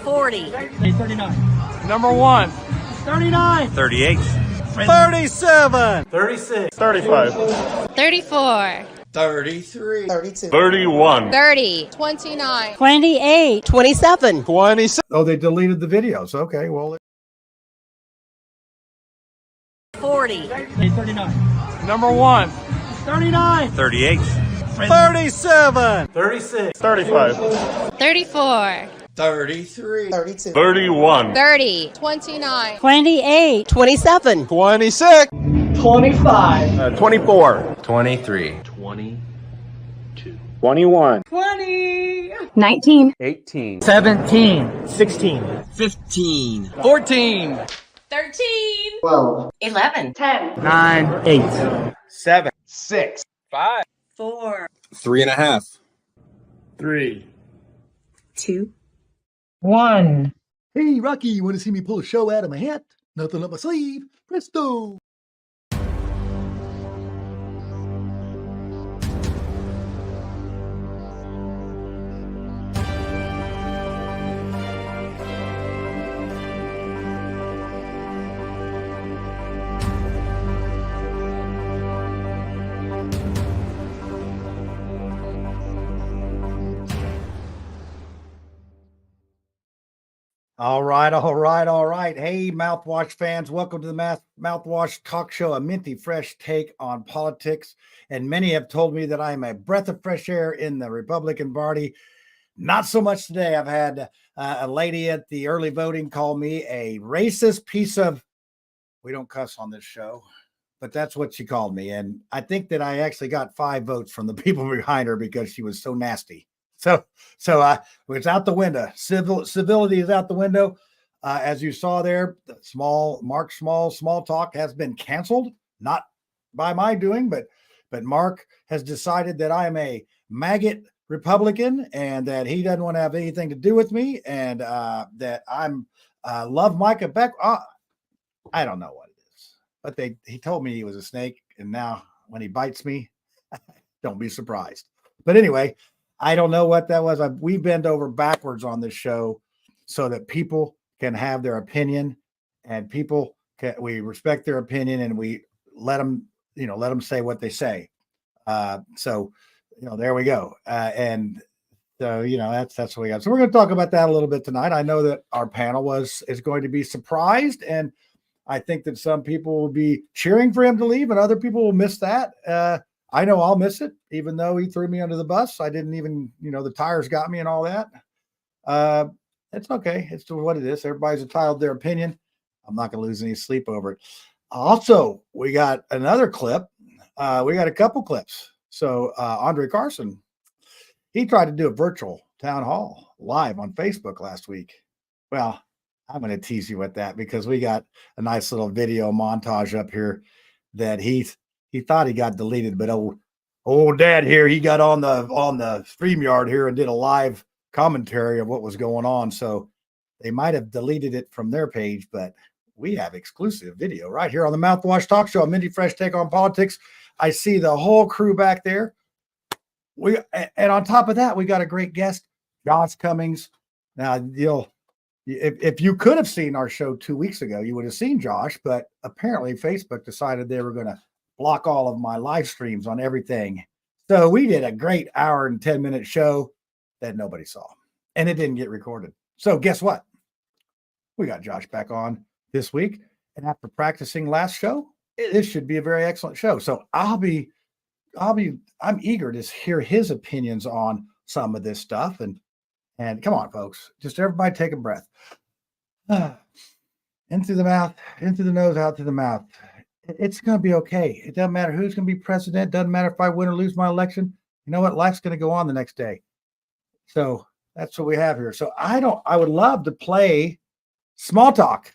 40. 39. Number 1. 39. 38. 37. 36. 35. 34. 33. 32. 31. 30. 29. 28. 27. 26. Oh, they deleted the videos. Okay, well. 40. 39. Number 1. 39. 38. 37. 36. 35. 34. 33. 32. 31. 30. 29. 28. 27. 26. 25. 24. 23. 21. 20. 19. 18. 17. 16. 15. 14. 13. 12. 11. 10. 9. 8. 7. 6. 5. 4. 3.5. 3. 2. 1. Hey, Rocky, you want to see me pull a show out of my hat? Nothing up my sleeve. Presto. All right. Hey, Mouthwash fans, welcome to the Mouthwash Talk Show, a minty fresh take on politics. And many have told me that I am a breath of fresh air in the Republican Party. Not so much today. I've had a lady at the early voting call me a racist piece of, we don't cuss on this show, but that's what she called me. And I think that I actually got 5 votes from the people behind her because she was so nasty. So it's out the window. Civility is out the window. As you saw there, Mark Small Talk has been canceled, not by my doing, but Mark has decided that I am a maggot Republican and that he doesn't want to have anything to do with me, and that I'm love Micah Beck. I don't know what it is, but he told me he was a snake, and now when he bites me, don't be surprised. But anyway, I don't know what that was. We bend over backwards on this show so that people can have their opinion, and we respect their opinion, and we let them say what they say. So there we go. And so, that's what we got. So we're going to talk about that a little bit tonight. I know that our panel is going to be surprised, and I think that some people will be cheering for him to leave, and other people will miss that. I know I'll miss it, even though he threw me under the bus. I didn't even, the tires got me and all that. It's okay. It's what it is. Everybody's entitled to their opinion. I'm not going to lose any sleep over it. Also, we got another clip. We got a couple clips. So Andre Carson, he tried to do a virtual town hall live on Facebook last week. Well, I'm going to tease you with that because we got a nice little video montage up here that he thought he got deleted, but old dad here, he got on the StreamYard here and did a live commentary of what was going on. So they might have deleted it from their page, but we have exclusive video right here on the Mouthwash Talk Show, a Minty Fresh take on politics. I see the whole crew back there. And on top of that, we got a great guest, Josh Cummins. Now, if you could have seen our show 2 weeks ago, you would have seen Josh, but apparently Facebook decided they were going to block all of my live streams on everything. So we did a great hour and 10-minute show that nobody saw, and it didn't get recorded. So guess what? We got Josh back on this week, and after practicing last show, this should be a very excellent show. So I'm eager to hear his opinions on some of this stuff. And come on, folks, just everybody take a breath. In through the mouth, in through the nose, out through the mouth. It's going to be okay. It doesn't matter who's going to be president. Doesn't matter if I win or lose my election. You know what? Life's going to go on the next day. So that's what we have here. So I would love to play small talk.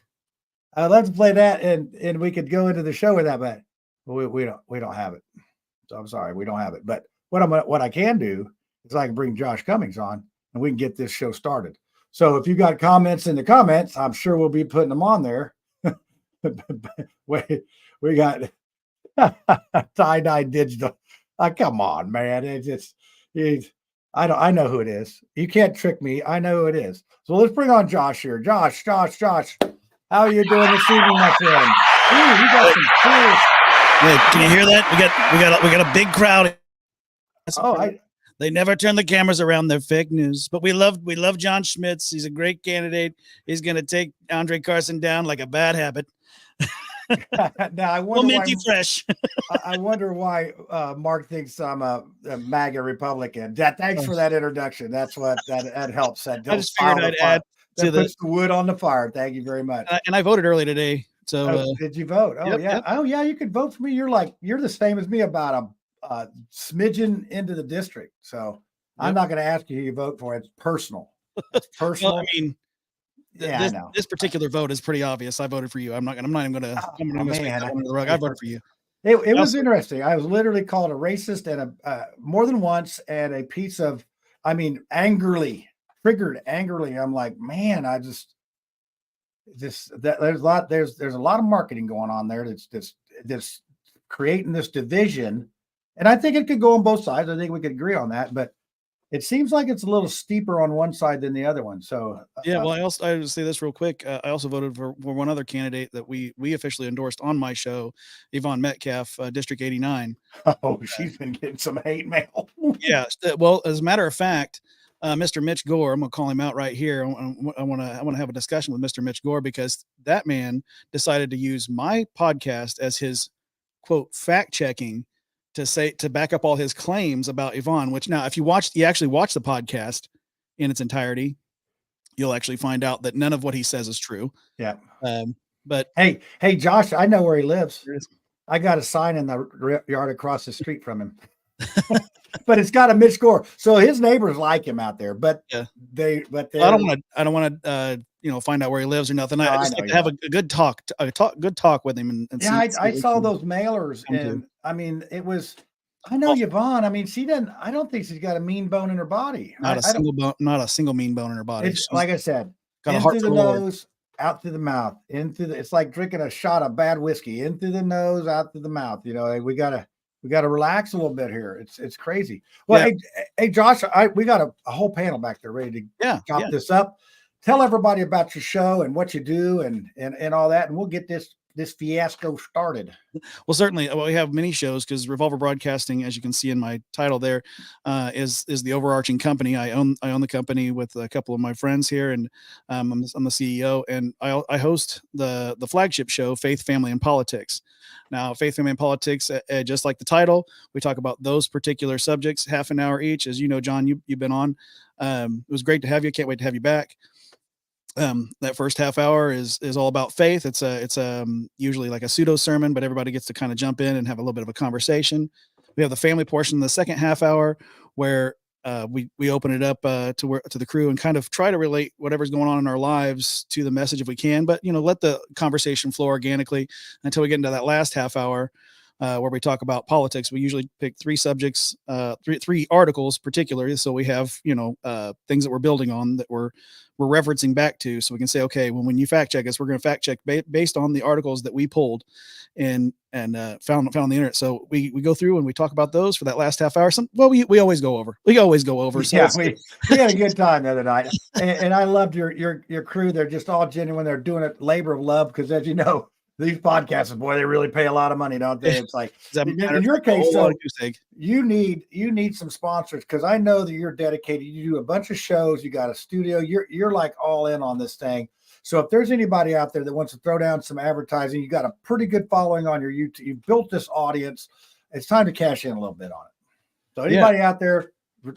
I'd love to play that, and we could go into the show with that, but we don't have it. So I'm sorry, we don't have it. But what I can do is I can bring Josh Cummins on, and we can get this show started. So if you got comments in the comments, I'm sure we'll be putting them on there. We got tie-dye digital. Come on, man. I know who it is. You can't trick me. I know who it is. So let's bring on Josh here. Josh. How are you doing this evening, my friend? Ooh, we got some serious. Hey, can you hear that? We got a big crowd. They never turn the cameras around. They're fake news. But we love John Schmitz. He's a great candidate. He's going to take Andre Carson down like a bad habit. Now I wonder minty fresh. I wonder why Mark thinks I'm a MAGA Republican. Thanks for that introduction. That's what that helps. That I just figured I'd add to puts the wood on the fire. Thank you very much. And I voted early today. So did you vote? Oh, yeah. Yep. Oh, yeah. You could vote for me. You're the same as me, about a smidgen into the district. So I'm not going to ask you who you vote for. It's personal. It's personal. Well, I mean, I know. This particular vote is pretty obvious. I voted for you. I'm not even going to sweep that under the rug. I voted for you. It was interesting. I was literally called a racist and more than once, and a piece of, triggered angrily. I'm like, man, there's a lot of marketing going on there. That's creating this division. And I think it could go on both sides. I think we could agree on that, but it seems like it's a little steeper on one side than the other one. So well, I would say this real quick. I also voted for one other candidate that we officially endorsed on my show, Yvonne Metcalf, District 89. Oh, she's been getting some hate mail. Yeah. Well, as a matter of fact, Mr. Mitch Gore, I'm gonna call him out right here. I want to have a discussion with Mr. Mitch Gore, because that man decided to use my podcast as his quote fact checking to back up all his claims about Yvonne, which now, if you actually watch the podcast in its entirety, you'll actually find out that none of what he says is true. Yeah. But hey, Josh, I know where he lives. I got a sign in the yard across the street from him, but it's got a Mitch Gore. So his neighbors like him out there, but I don't want to, find out where he lives or nothing. I just like to have a good talk with him. And I saw those mailers, and it was, I know Yvonne. I don't think she's got a mean bone in her body. Not a single mean bone in her body. It's like I said, got a heart through the nose, out through the mouth, it's like drinking a shot of bad whiskey, in through the nose, out through the mouth. We gotta relax a little bit here. It's crazy. Well, hey, Josh, we got a whole panel back there ready to chop this up. Tell everybody about your show and what you do and all that, and we'll get this fiasco started. Well, certainly. Well, we have many shows, because Revolver Broadcasting, as you can see in my title there, is the overarching company. I own the company with a couple of my friends here, and I'm the CEO, and I host the flagship show, Faith, Family, and Politics. Now, Faith, Family, and Politics, just like the title, we talk about those particular subjects, half an hour each. As you know, John, you've been on. It was great to have you. Can't wait to have you back. That first half hour is all about faith. It's usually like a pseudo sermon, but everybody gets to kind of jump in and have a little bit of a conversation. We have the family portion in the second half hour, where we open it up to the crew and kind of try to relate whatever's going on in our lives to the message if we can, but let the conversation flow organically until we get into that last half hour, where we talk about politics. We usually pick three subjects, three articles particularly. So we have, things that we're building on, that we're referencing back to, so we can say, okay, when you fact check us, we're going to fact check based on the articles that we pulled and found on the internet. So we go through and we talk about those for that last half hour. We always go over. So yeah, we had a good time the other night, and I loved your crew. They're just all genuine. They're doing it labor of love, because as you know, these podcasters, boy, they really pay a lot of money, don't they? It's like in your case, so you need some sponsors, because I know that you're dedicated. You do a bunch of shows. You got a studio. You're like all in on this thing. So if there's anybody out there that wants to throw down some advertising, you got a pretty good following on your YouTube. You've built this audience. It's time to cash in a little bit on it. So anybody out there,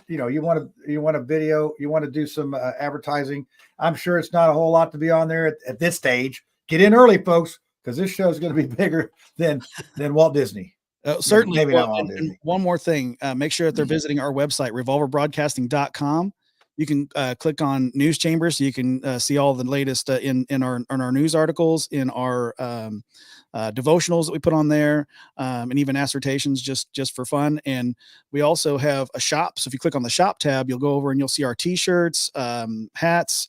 you want a video, you want to do some advertising. I'm sure it's not a whole lot to be on there at this stage. Get in early, folks, because this show is going to be bigger than Walt Disney. Certainly. Maybe not Walt Disney. One more thing, make sure that they're visiting our website, revolverbroadcasting.com. You can click on news chambers, so you can see all the latest in our news articles, in our devotionals that we put on there, and even assertions just for fun. And we also have a shop. So if you click on the shop tab, you'll go over and you'll see our t-shirts, hats,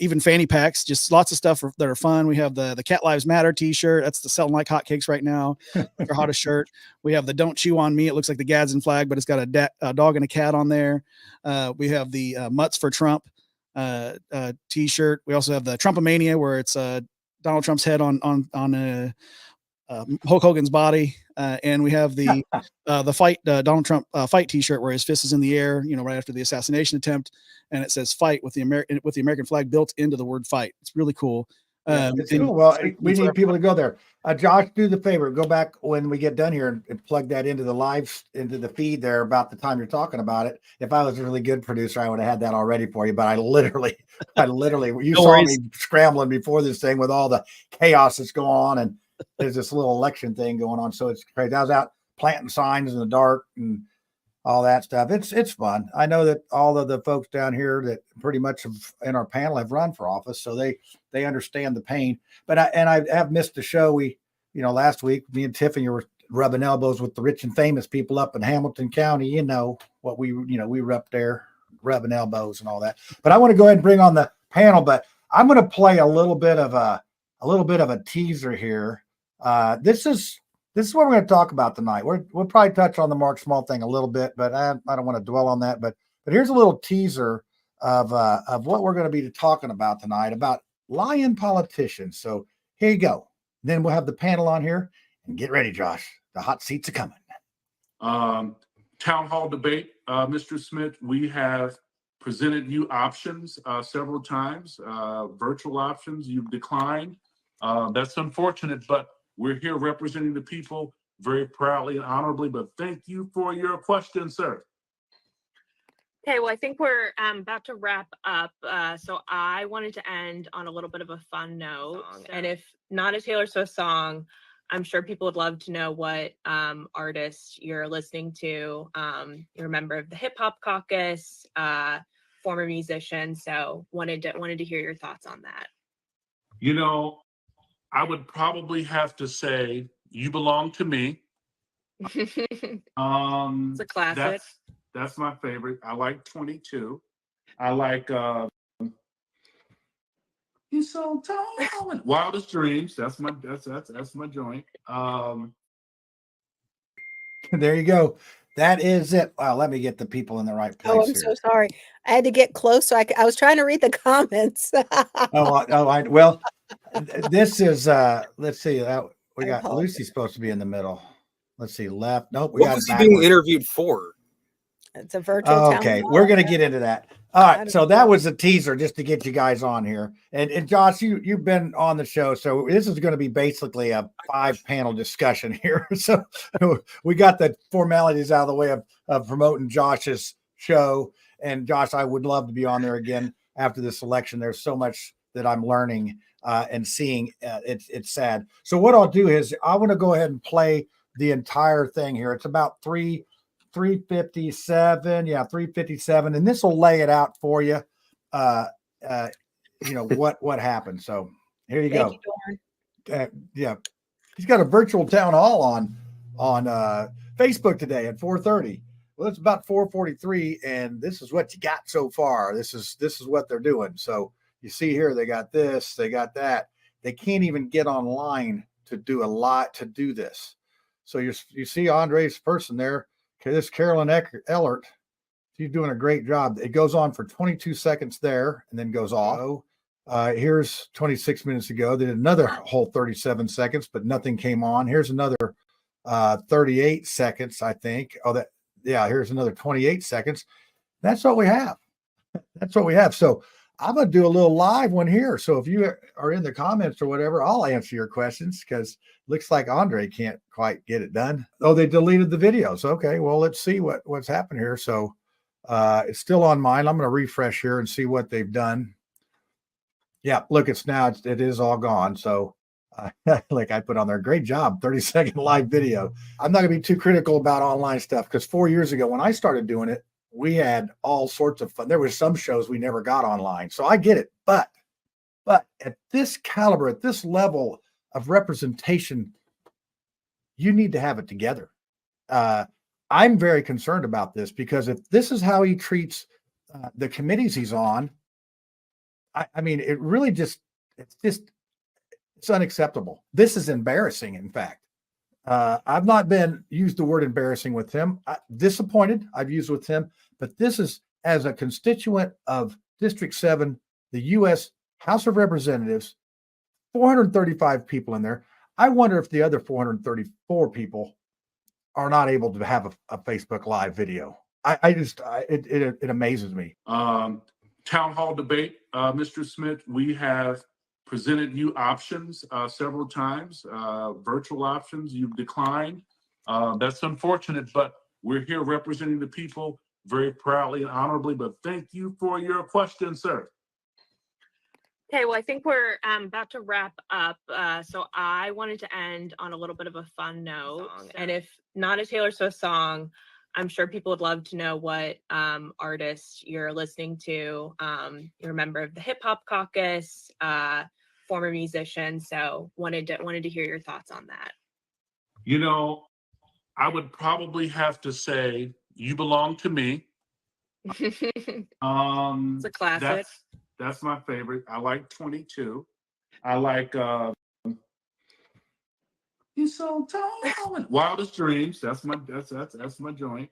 even fanny packs, just lots of stuff that are fun. We have the Cat Lives Matter t-shirt. That's the selling like hotcakes right now. Our hottest shirt. We have the Don't Chew on Me. It looks like the Gadsden flag, but it's got a dog and a cat on there. We have the Mutts for Trump t-shirt. We also have the Trumpomania, where it's Donald Trump's head on Hulk Hogan's body, and we have the fight Donald Trump fight t-shirt, where his fist is in the air, right after the assassination attempt, and it says "fight" with the American flag built into the word "fight." It's really cool. It's cool. Well, we need people to go there. Josh, do the favor, go back when we get done here and plug that into the feed there about the time you're talking about it. If I was a really good producer, I would have had that all ready for you. But I literally, you saw me scrambling before this thing with all the chaos that's going on, and there's this little election thing going on. So it's crazy. I was out planting signs in the dark and all that stuff. It's fun. I know that all of the folks down here that pretty much in our panel have run for office, so they understand the pain. But I have missed the show. Last week me and Tiffany were rubbing elbows with the rich and famous people up in Hamilton County. What we were up there rubbing elbows and all that. But I want to go ahead and bring on the panel. But I'm going to play a little bit of a teaser here. This is what we're going to talk about tonight. We'll probably touch on the Mark Small thing a little bit, but I don't want to dwell on that. But here's a little teaser of what we're going to be talking about tonight, about lying politicians. So here you go. Then we'll have the panel on here, and get ready, Josh. The hot seats are coming. Town hall debate, Mr. Smith. We have presented you options several times, virtual options. You've declined. That's unfortunate, but we're here representing the people very proudly and honorably. But thank you for your question, sir. Okay, well, I think we're about to wrap up. So I wanted to end on a little bit of a fun note. And if not a Taylor Swift song, I'm sure people would love to know what artist you're listening to. You're a member of the Hip Hop Caucus, former musician. So wanted to hear your thoughts on that. I would probably have to say "You Belong to Me." It's a classic. That's my favorite. I like 22. I like He's So Tall. Wildest Dreams. That's my joint. There you go. That is it. Wow, let me get the people in the right place. Oh, I'm so sorry. I had to get close, so I was trying to read the comments. Well, this is let's see. We got Lucy's supposed to be in the middle. Let's see, left. Nope, what was he being interviewed for? It's a virtual. Okay, we're gonna get into that. All right, so that was a teaser just to get you guys on here. And Josh, you've been on the show, so this is going to be basically a 5-panel discussion here. So we got the formalities out of the way of promoting Josh's show. And Josh, I would love to be on there again after this election. There's so much that I'm learning and seeing. It's sad. So what I'll do is I want to go ahead and play the entire thing here. It's about 357. Yeah, 357. And this will lay it out for you. What happened. So here you go. Yeah. He's got a virtual town hall on Facebook today at 4:30. Well, it's about 4:43, and this is what you got so far. This is what they're doing. So you see here, they got this, they got that. They can't even get online to do this. So you see Andre's person there. Okay, this Carolyn Ellert, she's doing a great job. It goes on for 22 seconds there and then goes off. Here's 26 minutes ago. They did another whole 37 seconds, but nothing came on. Here's another 38 seconds, I think. Here's another 28 seconds. That's what we have. That's what we have. So I'm going to do a little live one here. So if you are in the comments or whatever, I'll answer your questions because looks like Andre can't quite get it done. Oh, they deleted the videos. Okay, well, let's see what's happened here. So it's still on mine. I'm going to refresh here and see what they've done. Yeah, look, it is all gone. So like I put on there, great job, 30-second live video. I'm not going to be too critical about online stuff because 4 years ago when I started doing it, we had all sorts of fun. There were some shows we never got online. So I get it. But at this caliber, at this level of representation, you need to have it together. I'm very concerned about this because if this is how he treats the committees he's on, I mean, it really it's unacceptable. This is embarrassing, in fact. I've not used the word embarrassing with him. Disappointed I've used with him, but this is as a constituent of District 7, the U.S. House of Representatives, 435 people in there. I wonder if the other 434 people are not able to have a Facebook Live video. It amazes me. Town hall debate, Mr. Smith, we have presented you options several times, virtual options. You've declined. That's unfortunate, but we're here representing the people very proudly and honorably. But thank you for your question, sir. Okay, well, I think we're about to wrap up. So I wanted to end on a little bit of a fun note. And if not a Taylor Swift song, I'm sure people would love to know what artist you're listening to. You're a member of the Hip Hop Caucus, former musician. So wanted to hear your thoughts on that. You know, I would probably have to say "You Belong to Me." It's a classic. That's my favorite. I like 22. I like "You're So Tall." Wildest Dreams. That's my joint.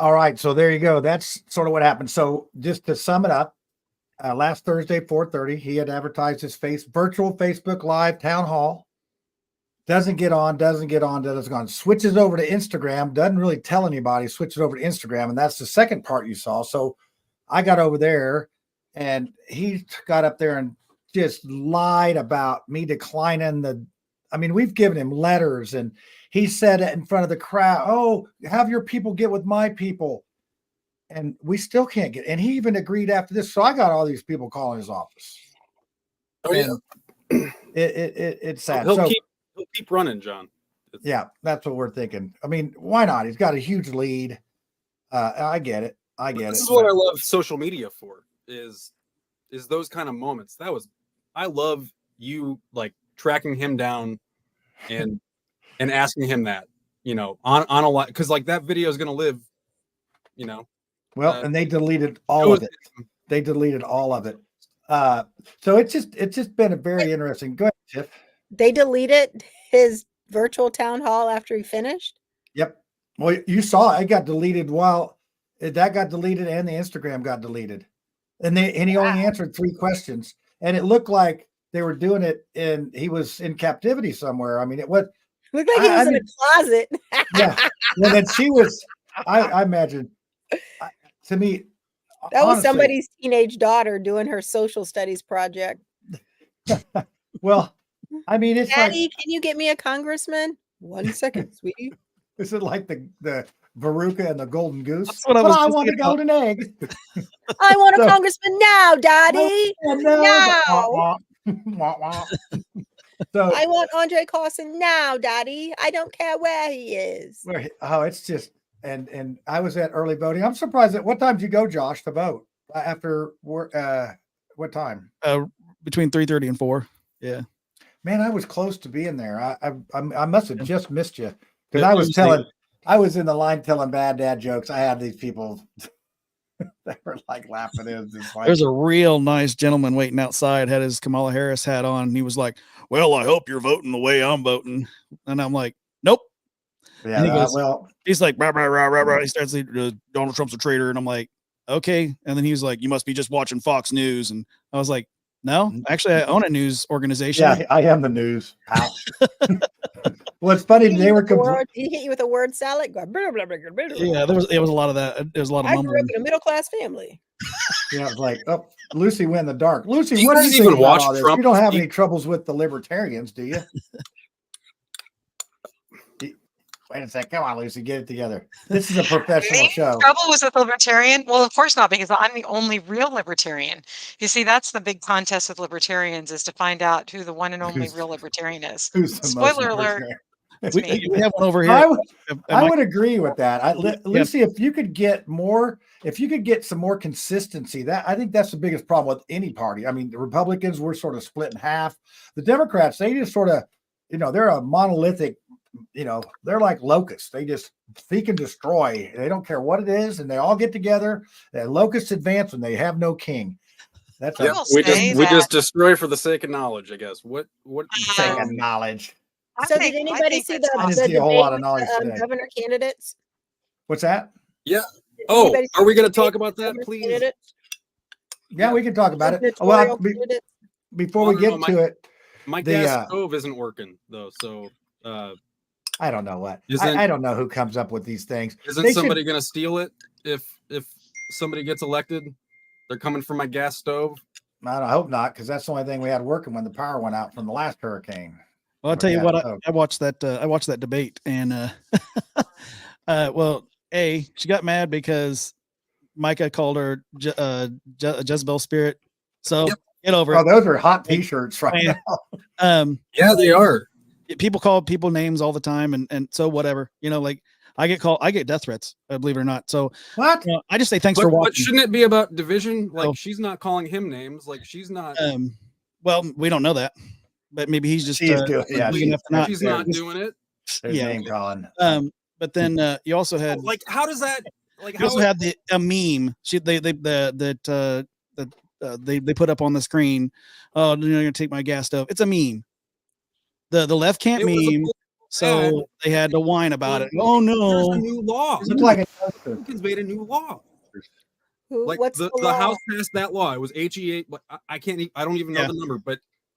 All right, so there you go. That's sort of what happened. So just to sum it up, last Thursday, 4:30, he had advertised his virtual Facebook Live town hall. Doesn't get on, switches over to Instagram, doesn't really tell anybody, switches over to Instagram, and that's the second part you saw. So I got over there, and he got up there and just lied about me declining we've given him letters, and he said it in front of the crowd. Oh, have your people get with my people. And we still can't get, and he even agreed after this. So I got all these people calling his office. Oh, yeah. It's sad. He'll keep running, John. Yeah, that's what we're thinking. I mean, why not? He's got a huge lead. I get it. This is what I love social media for is those kind of moments. I love you like tracking him down and asking him that, on a lot, because like that video is going to live, Well, and they deleted all of it. They deleted all of it. So it's just been a very interesting. Go ahead, Tiff. They deleted his virtual town hall after he finished? Yep. Well, you saw it got deleted that got deleted and the Instagram got deleted. And he only answered 3 questions. And it looked like they were doing it he was in captivity somewhere. I mean, it looked like he was in a closet. Yeah. Well, then she was, I imagine, to me, that was somebody's teenage daughter doing her social studies project. Well, I mean, it's Daddy, can you get me a congressman? 1 second, sweetie. Is it like the Veruca and the golden goose? That's what I want a golden egg. I want a congressman now, Daddy. Now. So I want Andre Carson now, Daddy. I don't care where he is. Oh, it's just and I was at early voting. I'm surprised at what time did you go, Josh, to vote? After work, what time? Between 3:30 and 4. Yeah. Man, I was close to being there. I must have just missed you because I was in the line telling bad dad jokes. I had these people they were like laughing. There's a real nice gentleman waiting outside, had his Kamala Harris hat on, and he was like, "Well, I hope you're voting the way I'm voting." And I'm like, "Nope." Yeah, he goes, well, he's like, rah, rah, rah, rah, rah. He starts Donald Trump's a traitor, and I'm like, okay. And then he was like, "You must be just watching Fox News," and I was like, "No, actually, I own a news organization." Yeah, I am the news. Well, it's funny. They were he hit you with a word salad. Yeah, it was a lot of that. There was a lot of mumbling. I grew up in a middle class family. Yeah, it's like, oh, Lucy went in the dark. Lucy, do you what do guys you even think about watch all this? Trump? You don't have any troubles with the libertarians, do you? Wait a sec. Come on, Lucy, get it together. This is a professional show. Trouble was with libertarian? Well, of course not, because I'm the only real libertarian. You see, that's the big contest with libertarians, is to find out who the one and only real libertarian is. Who's the Spoiler most alert. We have one over here. I would agree with that. Lucy, if you could get some more consistency, I think that's the biggest problem with any party. I mean, the Republicans were sort of split in half. The Democrats, they just sort of, they're a monolithic, they're like locusts. They just seek and destroy. They don't care what it is, and they all get together. And locusts advance when they have no king. That's we just destroy for the sake of knowledge, I guess. What sake of knowledge? So did anybody see the debate a whole lot of knowledge with the governor candidates? What's that? Yeah. Oh, are we going to talk about that, please? Candidates? Yeah, we can talk about it. Well, before we get to it, my gas stove isn't working though, so I don't know what. I don't know who comes up with these things. Isn't somebody going to steal it if somebody gets elected? They're coming for my gas stove. I hope not, because that's the only thing we had working when the power went out from the last hurricane. Well, I'll tell you what, I watched that. I watched that debate, and she got mad because Micah called her Jezebel spirit. So get over it. Oh, those are hot T-shirts right now. Yeah, they are. People call people names all the time, and so whatever. Like I get death threats, believe it or not. So what? I just say thanks for watching. But shouldn't it be about division? Like she's not calling him names. Like she's not. Well, we don't know that. But maybe he's just she's not doing it. Name calling. But then you also had how does that you also had a meme. They put up on the screen. Oh, you're gonna take my gas stove. It's a meme. The left can't meme, so they had to whine about it. Oh no! There's a new law. It's like Republicans made a new law. What's the House passed that law. It was HE8. I don't even know the number,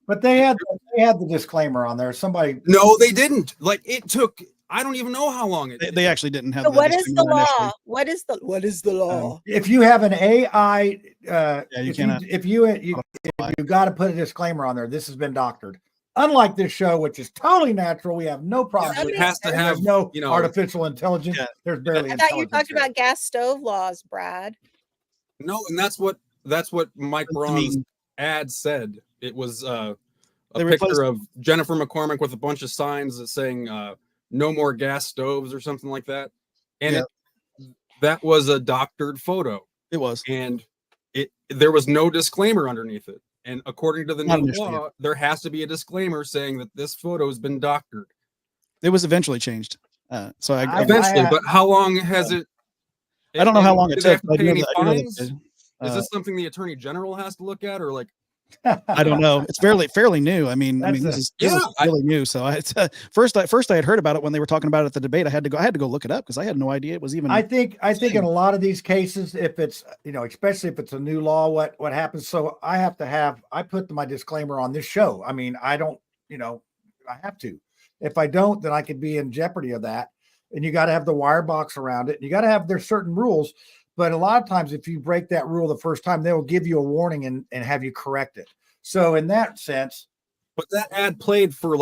But they had the disclaimer on there. Somebody. No, they didn't. It took. I don't even know how long they actually didn't have. So what is the law? What is the law? If you have an AI, you cannot. If you got to put a disclaimer on there. This has been doctored. Unlike this show, which is totally natural, we have no problem. It has to have no artificial intelligence. Yeah. There's barely. I thought you talked about gas stove laws, Brad. No, and that's what Mike Braun's ad said. It was a picture of Jennifer McCormick with a bunch of signs that saying "No more gas stoves" or something like that, and that was a doctored photo. It was, and there was no disclaimer underneath it. And according to the new law, there has to be a disclaimer saying that this photo has been doctored. It was eventually changed. But how long has it? I don't know how long it took. Is this something the Attorney General has to look at, or I don't know. It's fairly new. This is really new. So first I had heard about it when they were talking about it at the debate. I had to go look it up because I had no idea it was even. I think in a lot of these cases, if it's especially if it's a new law, what happens? So I put my disclaimer on this show. I don't. I have to. If I don't, then I could be in jeopardy of that. And you got to have the wire box around it. You got to have there's certain rules. But a lot of times, if you break that rule the first time, they will give you a warning and have you correct it. So in that sense, but that ad played for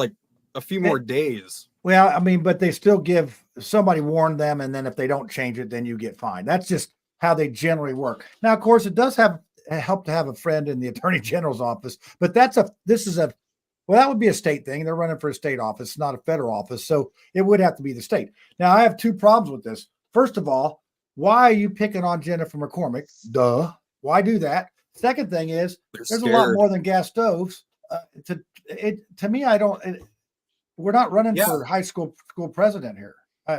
a few more days. Well, but they still give somebody warned them, and then if they don't change it, then you get fined. That's just how they generally work. Now, of course, it does help to have a friend in the Attorney General's office, but that would be a state thing. They're running for a state office, not a federal office, so it would have to be the state. Now, I have two problems with this. First of all, why are you picking on Jennifer McCormick? Duh. Why do that? Second thing is, there's a lot more than gas stoves. To me, we're not running for high school president here.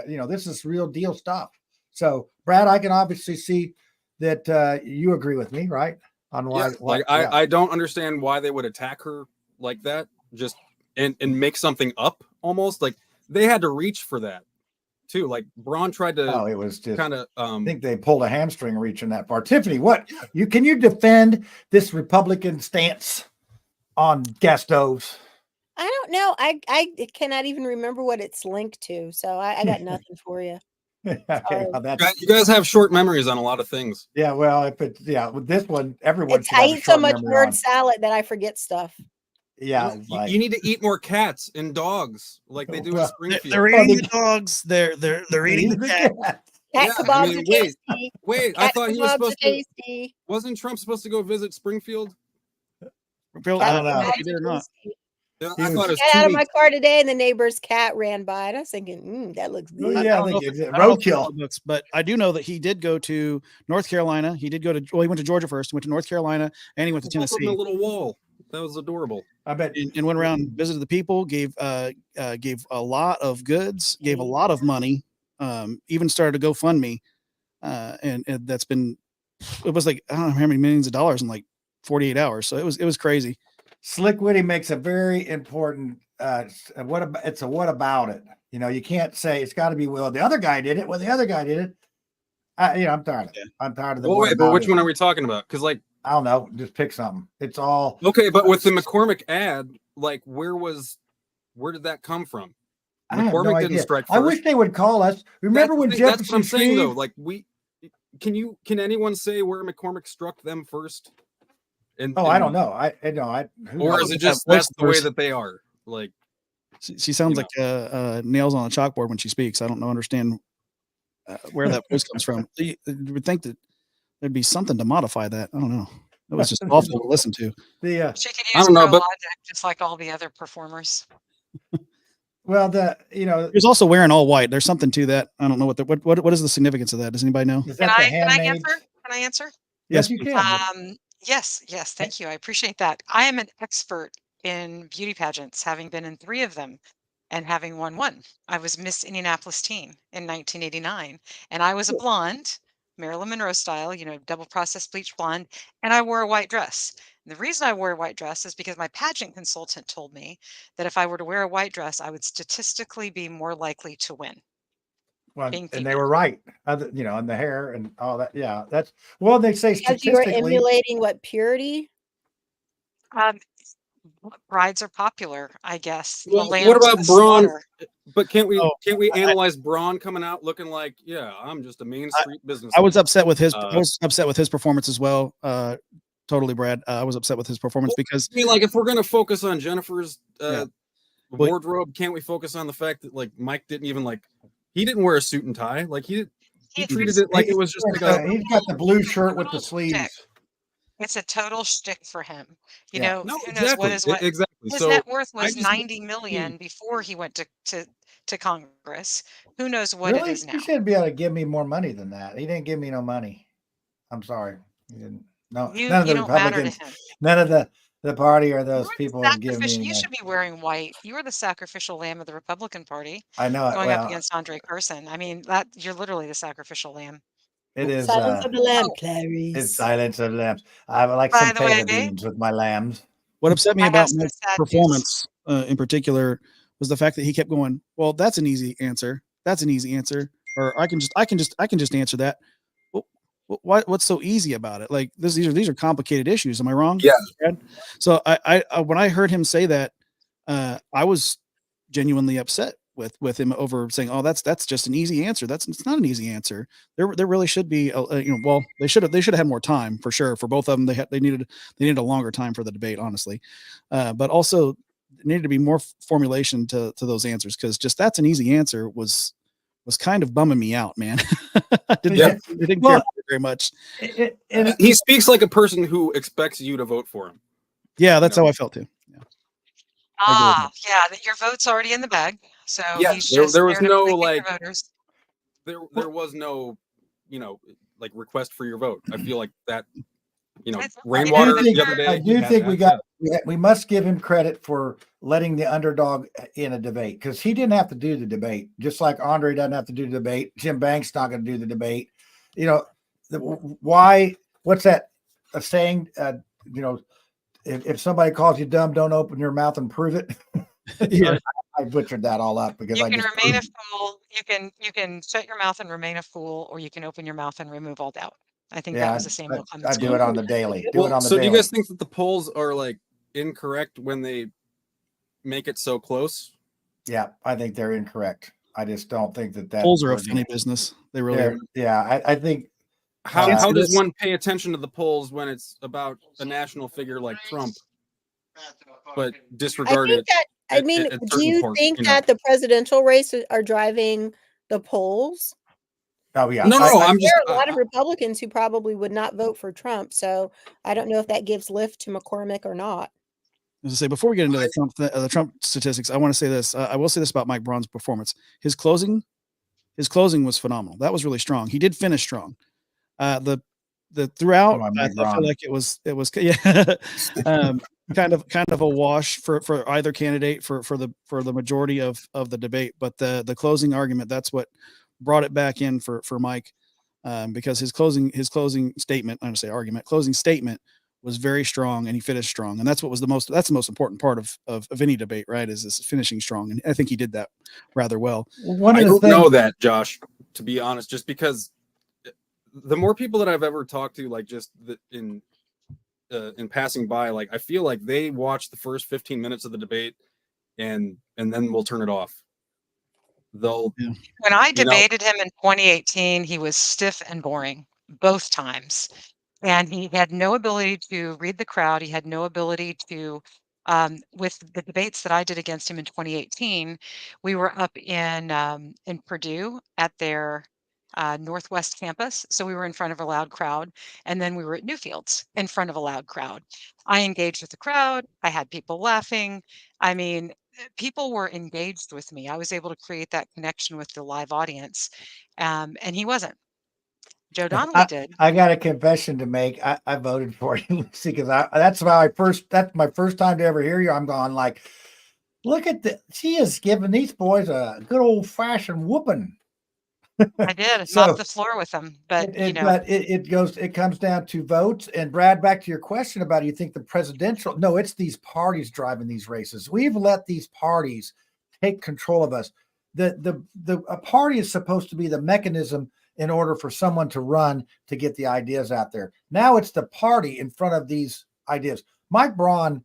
This is real deal stuff. So, Brad, I can obviously see that you agree with me, right? On why? I don't understand why they would attack her like that. Just and make something up almost like they had to reach for that. Too, Braun tried to. Oh, it was just kind of. I think they pulled a hamstring reaching that far. Tiffany, can you defend this Republican stance on gas stoves? I don't know. I cannot even remember what it's linked to, so I got nothing for you. Okay, you guys have short memories on a lot of things. Yeah, well, with this one, everyone. I eat so much word salad that I forget stuff. Yeah, you need to eat more cats and dogs like they do in Springfield. They're eating the dogs. They're eating the cats. Cat kebabs are tasty. Wait, I thought he was supposed to. Wasn't Trump supposed to go visit Springfield? I don't know. He did or not. He I thought it was Got 2 out of my weeks. car today, and the neighbor's cat ran by, and I was thinking, that looks Oh, good. yeah, I don't think know if it's I don't know if it's roadkill. on the books, but I do know that he did go to North Carolina. He did go to, well, he went to Georgia first, went to North Carolina, and he went to Both of them a Tennessee. little wall. That was adorable. I bet. And went around, visited the people, gave a lot of goods, gave a lot of money, even started a GoFundMe, and that's been, it was like I don't know how many millions of dollars in like 48 hours. So it was crazy. Slick Witty makes a very important it's a what about it. You know, you can't say it's got to be, well, the other guy did it. Well, the other guy did it. I'm tired of it. I'm tired of the Well, what wait, but about which it. one are we talking about? Because like I don't know. Just pick something. It's all okay, but with the McCormick ad, like where did that come from? I have no McCormick didn't idea. strike I first. wish they would call us. Remember when That's what Jefferson I'm saying though. Shreve? Like can anyone say where McCormick struck them first? I don't know. Who or knows? is it just That that's the way voice. that they are? Like She sounds like nails on a chalkboard when she speaks. I don't understand where that voice comes from. You would think that there'd be something to modify that. I don't know. It was just awful to listen to. She could I use don't know, Pro but Logic just like all the other performers. Well, he was also wearing all white. There's something to that. I don't know what is the significance of that. Does anybody know? Is Can that the I handmaid? answer? Can I answer? Yes, you please. can. Yes, thank you. I appreciate that. I am an expert in beauty pageants, having been in 3 of them and having won one. I was Miss Indianapolis Teen in 1989, and I was a blonde, Marilyn Monroe style, double processed bleach blonde, and I wore a white dress. And the reason I wore a white dress is because my pageant consultant told me that if I were to wear a white dress, I would statistically be more likely to win. Well, being and they female. were right. And the hair and all that. Yeah, that's they say Because you were statistically. emulating what, purity? Brides are popular, I guess. The well, lamb what to about the Braun? slaughter. But can't we I- analyze Braun coming out looking like, yeah, I'm just a main street business? I was upset with his. I was upset with his performance as well. Totally, Brad. I was upset with his performance because I mean, like, if we're gonna focus on Jennifer's Yeah. wardrobe, can't we focus on the fact that like Mike didn't even he didn't wear a suit and tie. Like he treated it like it was just like He's got the blue shirt with the sleeves. It's a total shtick for him. Yeah. No, Who knows what exactly, exactly. his So net worth I was just 90 million before he went to Congress. Who knows what Really? it is now? He should be able to give me more money than that. He didn't give me no money. I'm sorry. He didn't. No, You none of the don't matter to Republicans, him. none of the party or those people have given me any You money. should be wearing white. You are the sacrificial lamb of the Republican Party. I know it. Going up Well, against Andre Carson. I mean, that you're literally the sacrificial lamb. it is. Silence of the Lamb, Oh. Clarice. It's Silence of the Lambs. I would like By some the way, feta beans with my lambs. what upset me I about have some Mike's sad performance in particular was the fact that he kept going, well, that's an easy answer. That's an easy answer. Or I can just answer that. What's so easy about it? Like these are complicated issues. Am I wrong? Yeah. Brad? So I when I heard him say that, I was genuinely upset with him over saying, "Oh, that's just an easy answer." It's not an easy answer. There really should be, well, they should have had more time for sure for both of them. They needed a longer time for the debate, honestly, but also there needed to be more formulation to those answers because just that's an easy answer was kind of bumming me out, man. I didn't care very much. He speaks like a person who expects you to vote for him. Yeah, that's how I felt too. Yeah, that your vote's already in the bag. So Yeah, he's just there was there to no placate your like voters. there was no like request for your vote. I feel like that rainwater the other day. I do think we must give him credit for letting the underdog in a debate because he didn't have to do the debate, just like Andre doesn't have to do the debate. Jim Banks not going to do the debate. Why? What's that? A saying? If somebody calls you dumb, don't open your mouth and prove it. Yeah. I butchered that all up because You I can just remain a fool. You can shut your mouth and remain a fool, or you can open your mouth and remove all doubt. I think that was the same. I do it on the daily. Do you guys think that the polls are like incorrect when they make it so close? Yeah, I think they're incorrect. I just don't think that Polls are a funny business. They really are. Yeah, I think. How does one pay attention to the polls when it's about a national figure like Trump, but disregard it? Do you think that the presidential race are driving the polls? Oh yeah. No, I'm there just are a lot of Republicans who probably would not vote for Trump. So I don't know if that gives lift to McCormick or not. As I say, before we get into the Trump statistics, I want to say this. I will say this about Mike Braun's performance. His closing was phenomenal. That was really strong. He did finish strong. The throughout, I feel like it was yeah, kind of a wash for either candidate for the majority of the debate. But the closing argument, that's what brought it back in for Mike, because his closing statement, I'm going to say argument, closing statement was very strong, and he finished strong, and that's the most important part of any debate, right? Is this finishing strong, and I think he did that rather well. I don't know that, Josh, to be honest, just because the more people that I've ever talked to, like just in passing by, like I feel like they watch the first 15 minutes of the debate and then we'll turn it off. When I debated him in 2018, he was stiff and boring both times. And he had no ability to read the crowd. He had no ability to, with the debates that I did against him in 2018, we were up in Purdue at their Northwest campus. So we were in front of a loud crowd. And then we were at Newfields in front of a loud crowd. I engaged with the crowd. I had people laughing. I mean, people were engaged with me. I was able to create that connection with the live audience. And he wasn't. Joe Donnelly did. I got a confession to make. I voted for you, Lucy, because that's my first time to ever hear you. I'm going like, look at she is giving these boys a good old fashioned whooping. I did. It's off the floor with them, but it comes down to votes. And Brad, back to your question about, you think the presidential? No, it's these parties driving these races. We've let these parties take control of us. A party is supposed to be the mechanism in order for someone to run to get the ideas out there. Now it's the party in front of these ideas. Mike Braun,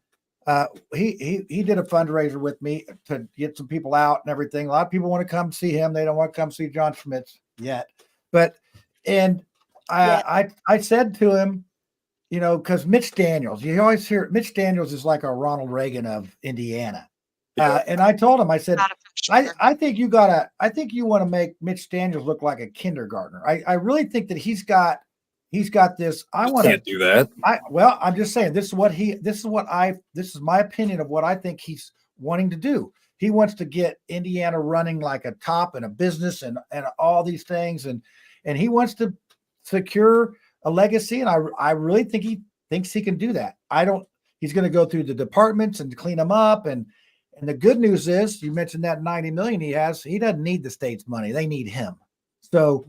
he did a fundraiser with me to get some people out and everything. A lot of people want to come see him. They don't want to come see John Schmitz yet. I said to him, because Mitch Daniels, you always hear Mitch Daniels is like a Ronald Reagan of Indiana. And I told him, I said, I think you want to make Mitch Daniels look like a kindergartner. I really think that he's got this. I want to do that. I'm just saying, this is my opinion of what I think he's wanting to do. He wants to get Indiana running like a top and a business and all these things. And he wants to secure a legacy. And I really think he thinks he can do that. He's going to go through the departments and clean them up. And the good news is, you mentioned that 90 million he has. He doesn't need the state's money. They need him. So,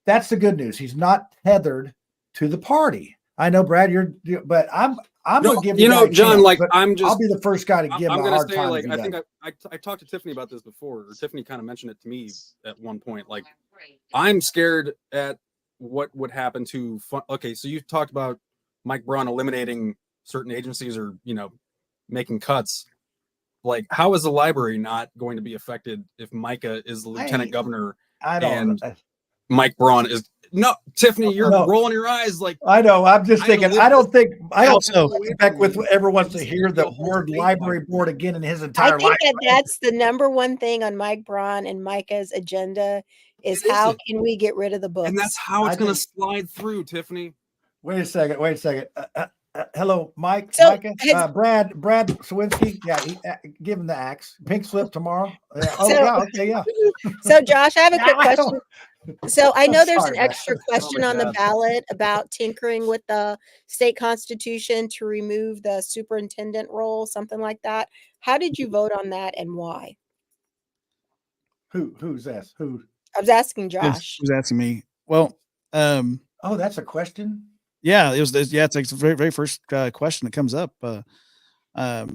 that's the good news. He's not tethered to the party. I know, Brad, but I'm going to give you, John, like I'll be the first guy to give him a hard time. Like, I think I talked to Tiffany about this before, or Tiffany kind of mentioned it to me at one point. Like, I'm scared at what would happen to okay, so you talked about Mike Braun eliminating certain agencies or, making cuts. Like, how is the library not going to be affected if Micah is the lieutenant governor and Mike Braun is no? Tiffany, you're rolling your eyes like I know. I'm just thinking. I don't think Beck ever wants to hear the word library board again in his entire life. I think that's the number one thing on Mike Braun and Micah's agenda is how can we get rid of the books? And that's how it's going to slide through, Tiffany. Wait a second. Hello, Mike. So, Brad Sawinski. Yeah, give him the axe. Pink slip tomorrow. Yeah. So, Josh, I have a quick question. So, I know there's an extra question on the ballot about tinkering with the state constitution to remove the superintendent role, something like that. How did you vote on that, and why? Who's this? Who? I was asking Josh. Who's asking me? Well, that's a question. Yeah, it's the very, very first question that comes up. I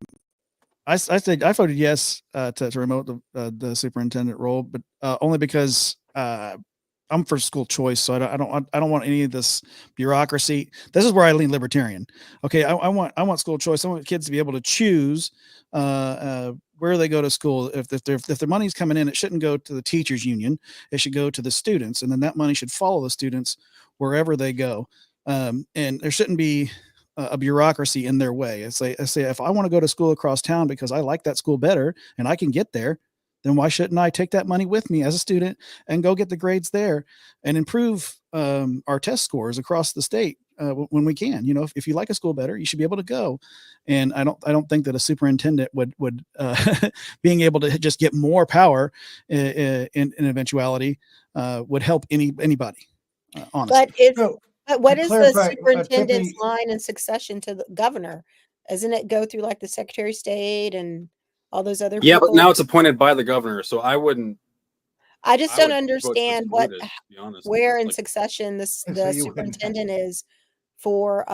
voted yes to remote the superintendent role, but only because I'm for school choice, so I don't want any of this bureaucracy. This is where I lean libertarian. Okay, I want school choice. I want kids to be able to choose where they go to school. If their money's coming in, it shouldn't go to the teachers union. It should go to the students, and then that money should follow the students wherever they go. And there shouldn't be a bureaucracy in their way. I say, if I want to go to school across town because I like that school better and I can get there, then why shouldn't I take that money with me as a student and go get the grades there and improve our test scores across the state when we can? If you like a school better, you should be able to go. And I don't think that a superintendent would being able to just get more power in eventuality would help anybody. Honestly. But what is the clarify, superintendent's Tiffany- line in succession to the governor? Doesn't it go through like the Secretary of State and all those other Yeah, people? but now it's appointed by the governor, so I wouldn't. I just I don't would vote to understand exclude it, to be honest. where in Like, succession And so the you wouldn't- superintendent is for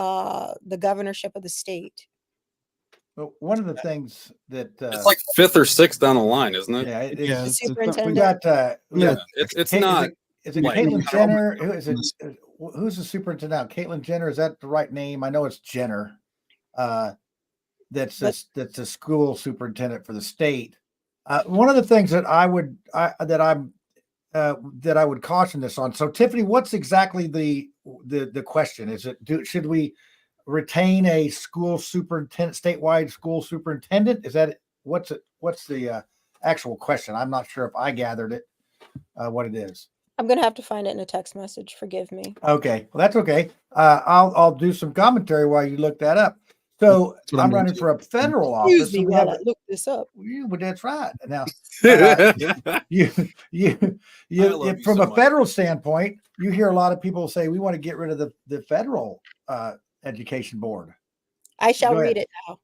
the governorship of the state. But one of the things that it's like 5th or 6th down the line, isn't it? yeah, The it's- superintendent. we got It's Kate- not. Is it like- Caitlyn Jenner? Who is it? Who's the superintendent now? Caitlyn Jenner, is that the right name? I know it's Jenner. That's a school superintendent for the state. One of the things that I would caution this on. So Tiffany, what's exactly the question? Is it should we retain a school superintendent, statewide school superintendent? Is that what's the actual question? I'm not sure if I gathered it. What it is. I'm gonna have to find it in a text message. Forgive me. Okay, well that's okay. I'll do some commentary while you look that up. So That's what I'm I'm gonna running do. for a federal Excuse office. me So we while have I look this up. but that's right. Now, I you love you from so a much. federal standpoint, you hear a lot of people say we want to get rid of the federal education board. I shall Go ahead. read it now.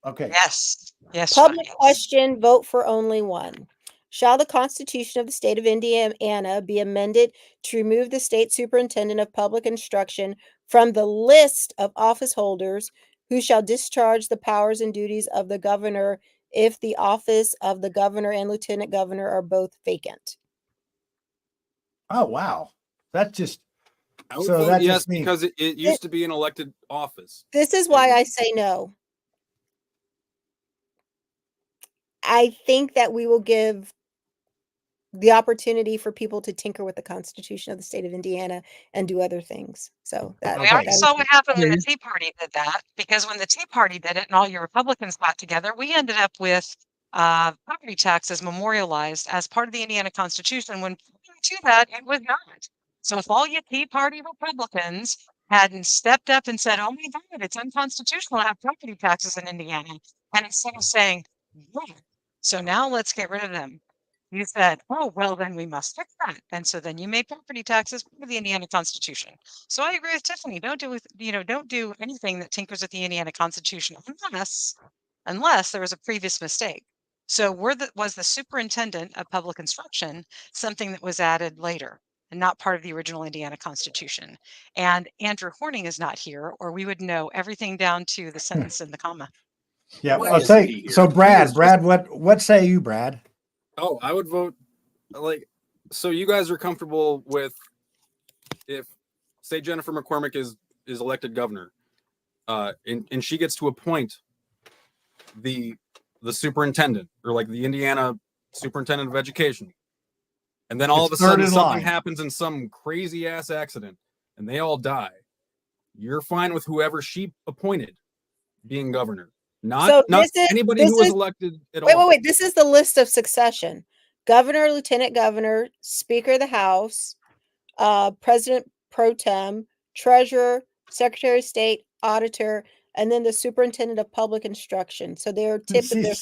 Okay. Yes. Yes. Public yes. question, vote for only one. Shall the Constitution of the State of Indiana be amended to remove the state superintendent of public instruction from the list of office holders who shall discharge the powers and duties of the governor if the office of the governor and lieutenant governor are both vacant? Oh wow, that's just I would so vote that yes just means because it used to be an elected office. This is why I say no. I think that we will give the opportunity for people to tinker with the Constitution of the state of Indiana and do other things. So that, We already that is- saw what happened when the Tea Party did that, because when the Tea Party did it and all your Republicans got together, we ended up with property taxes memorialized as part of the Indiana Constitution, when prior to that, it was not. So if all you Tea Party Republicans hadn't stepped up and said, oh my God, it's unconstitutional to have property taxes in Indiana, and instead of saying, yeah, so now let's get rid of them, you said, oh, well, then we must fix that. And so then you made property taxes part of the Indiana Constitution. So I agree with Tiffany. Don't do anything that tinkers with the Indiana Constitution unless there was a previous mistake. So was the superintendent of public instruction something that was added later and not part of the original Indiana Constitution? And Andrew Horning is not here, or we would know everything down to the sentence and the comma. yeah. Why I'll isn't say he here? so. He Brad, is Brad, what say you, Brad? Oh, I would vote so you guys are comfortable with if, say, Jennifer McCormick is elected governor, and she gets to appoint the superintendent, or like the Indiana superintendent of education, and then all It's of a sudden third in something line. happens in some crazy ass accident and they all die. You're fine with whoever she appointed being governor, not anybody who was elected at all. Wait. This is the list of succession: governor, lieutenant governor, speaker of the House, president pro tem, treasurer, secretary of state, auditor, and then the superintendent of public instruction. So they're typically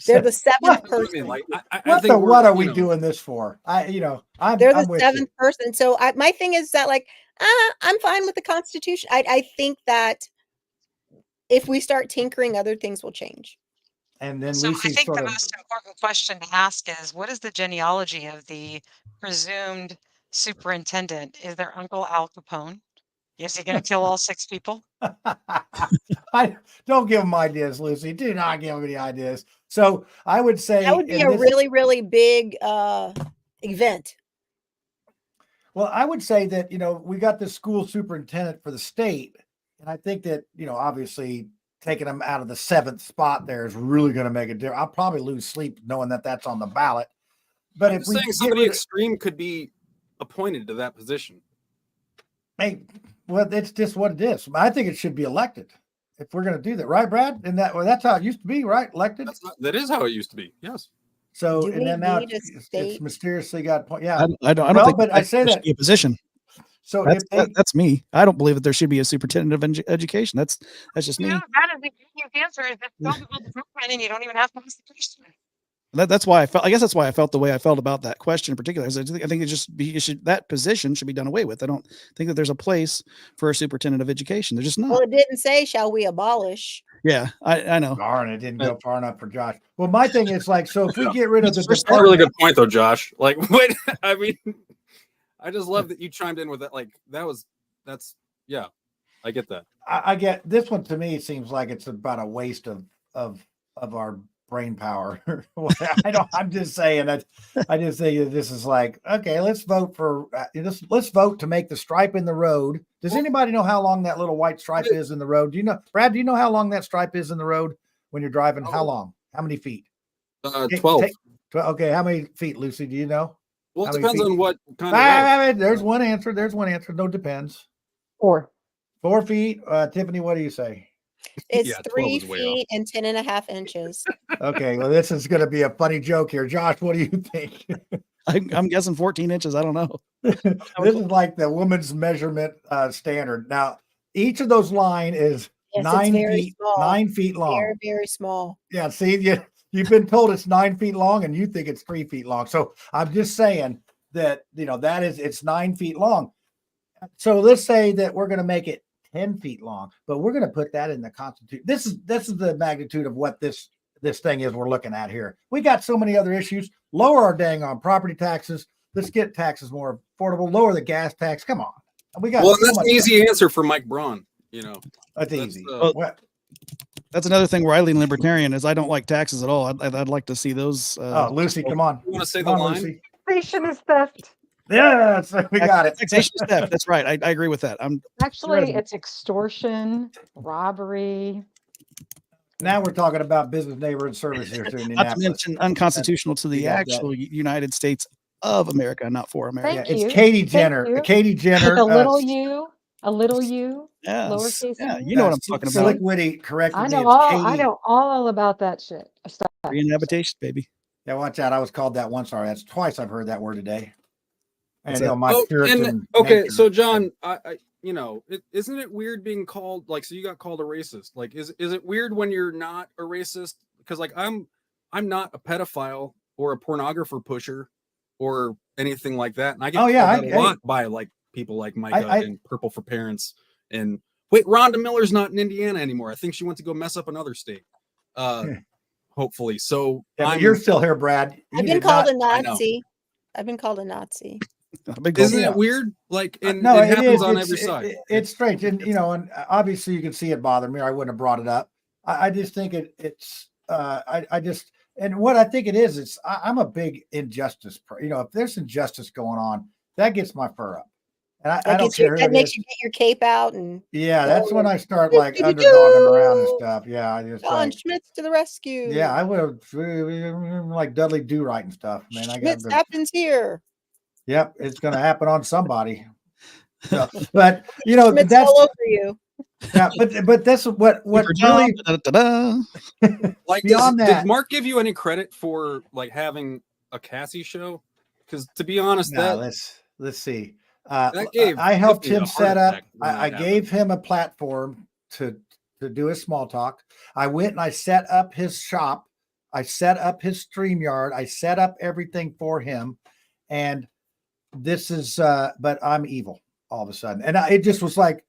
they're the seventh person. What are we doing this for? I'm They're the I'm with you. seventh person. So my thing is that I'm fine with the Constitution. I think that if we start tinkering, other things will change. And then So we I see think sort the of most important question to ask is, what is the genealogy of the presumed superintendent? Is their uncle Al Capone? Is he going to kill all 6 people? I don't give them ideas, Lucy. Do not give them any ideas. So I would say That would be a really, really big event. Well, I would say that, we got the school superintendent for the state. And I think that, obviously taking them out of the 7th spot there is really going to make a difference. I'll probably lose sleep knowing that that's on the ballot. But I'm if we saying somebody extreme could be appointed to that position. Hey, well, it's just what it is. I think it should be elected if we're going to do that, right, Brad? And that's how it used to be, right? Elected. That is how it used to be. Yes. So, Do and we then now need a it's state? mysteriously got point. Yeah. I don't Well, think but I say there should that. be a position. So if they, That's me. I don't believe that there should be a superintendent of education. That's just me. Yeah, that is the easiest answer. Is that don't build the blueprint and you don't even have to ask the question. That's why I felt. I guess that's why I felt the way I felt about that question in particular. I think that position should be done away with. I don't think that there's a place for a superintendent of education. There's just not. Well, it didn't say, shall we abolish? Yeah, I know. darn, it didn't go far enough for Josh. Well, my thing is like, so if we get rid of the That's a really good point, though, Josh. Like, wait, I mean, I just love that you chimed in with that. Like, yeah, I get that. I get this one. To me, it seems like it's about a waste of our brain power. I'm just saying that. I just think that this is like, okay, let's vote for let's vote to make the stripe in the road. Does anybody know how long that little white stripe is in the road? Do you know, Brad? Do you know how long that stripe is in the road when you're driving? How long? How many feet? 12. Okay, how many feet, Lucy? Do you know? Well, How it many depends feet? on what kind of road. There's one answer. There's one answer. No, depends. 4. 4 feet. Tiffany, what do you say? It's Yeah, 12 3 is way feet and 10.5 inches. Okay, well, this is going to be a funny joke here. Josh, what do you think? I'm guessing 14 inches. I don't know. This is like the woman's measurement standard. Now, each of those line is Yes, it's 9 very feet, small. 9 feet long. Very, very small. Yeah, see, you've been told it's 9 feet long and you think it's 3 feet long. So I'm just saying that, it's 9 feet long. So let's say that we're going to make it 10 feet long, but we're going to put that in the Constitution. This is the magnitude of what this thing is we're looking at here. We got so many other issues. Lower our dang on property taxes. Let's get taxes more affordable. Lower the gas tax. Come on. We got That's an easy answer for Mike Braun. That's easy. That's another thing where I lean libertarian is I don't like taxes at all. I'd like to see those. Lucy, come on. You want to say Come the on, line? Lucy. Taxation is theft. Yeah, we got it. Taxation is theft. That's right. I agree with that. Actually, it's extortion, robbery. Now we're talking about business, neighborhood service here to Not to Indianapolis. mention unconstitutional to the You got that. actual United States of America, not for America. Thank you. It's Katie Thank Jenner. you. Katie Jenner. With a little u, Yes. lowercase Yeah, u. you know what I'm talking Slick about. Witty corrected I me. know It's all. Katie. I know all about that shit. Stuff. Reinhabitation, baby. Yeah, watch out. I was called that once. Sorry, that's twice I've heard that word today. And What's that? my Puritan okay, nature. so John, isn't it weird being called so you got called a racist? Like, is it weird when you're not a racist? Because like I'm not a pedophile or a pornographer pusher or anything like that, and I get called that a lot by like people like Micah and Purple for Parents. And wait, Rhonda Miller's not in Indiana anymore. I think she went to go mess up another state. Hopefully, so but you're still here, Brad. I've been called a Nazi. I've been called a Nazi. Isn't it weird? Like, no, it happens is. on every side. It's strange, and and obviously you can see it bother me. Or I wouldn't have brought it up. I just think it's. And what I think it is, I'm a big injustice. If there's injustice going on, that gets my fur up, and I don't care. That makes you get your cape out and. Yeah, that's when I start like underdogging around and stuff. Yeah, I just John Schmitz to the rescue. Yeah, I would like Dudley Do Right and stuff. Man, Schmitz happens here. Yep, it's going to happen on somebody. So, but Schmitz that's all over you. Yeah, but that's what really like beyond that. Did Mark give you any credit for like having a Cassie show? Because to be honest, let's see. I helped him set up. I gave him a platform to do his small talk. I went and I set up his shop. I set up his StreamYard. I set up everything for him, and this is. But I'm evil all of a sudden, and it just was like.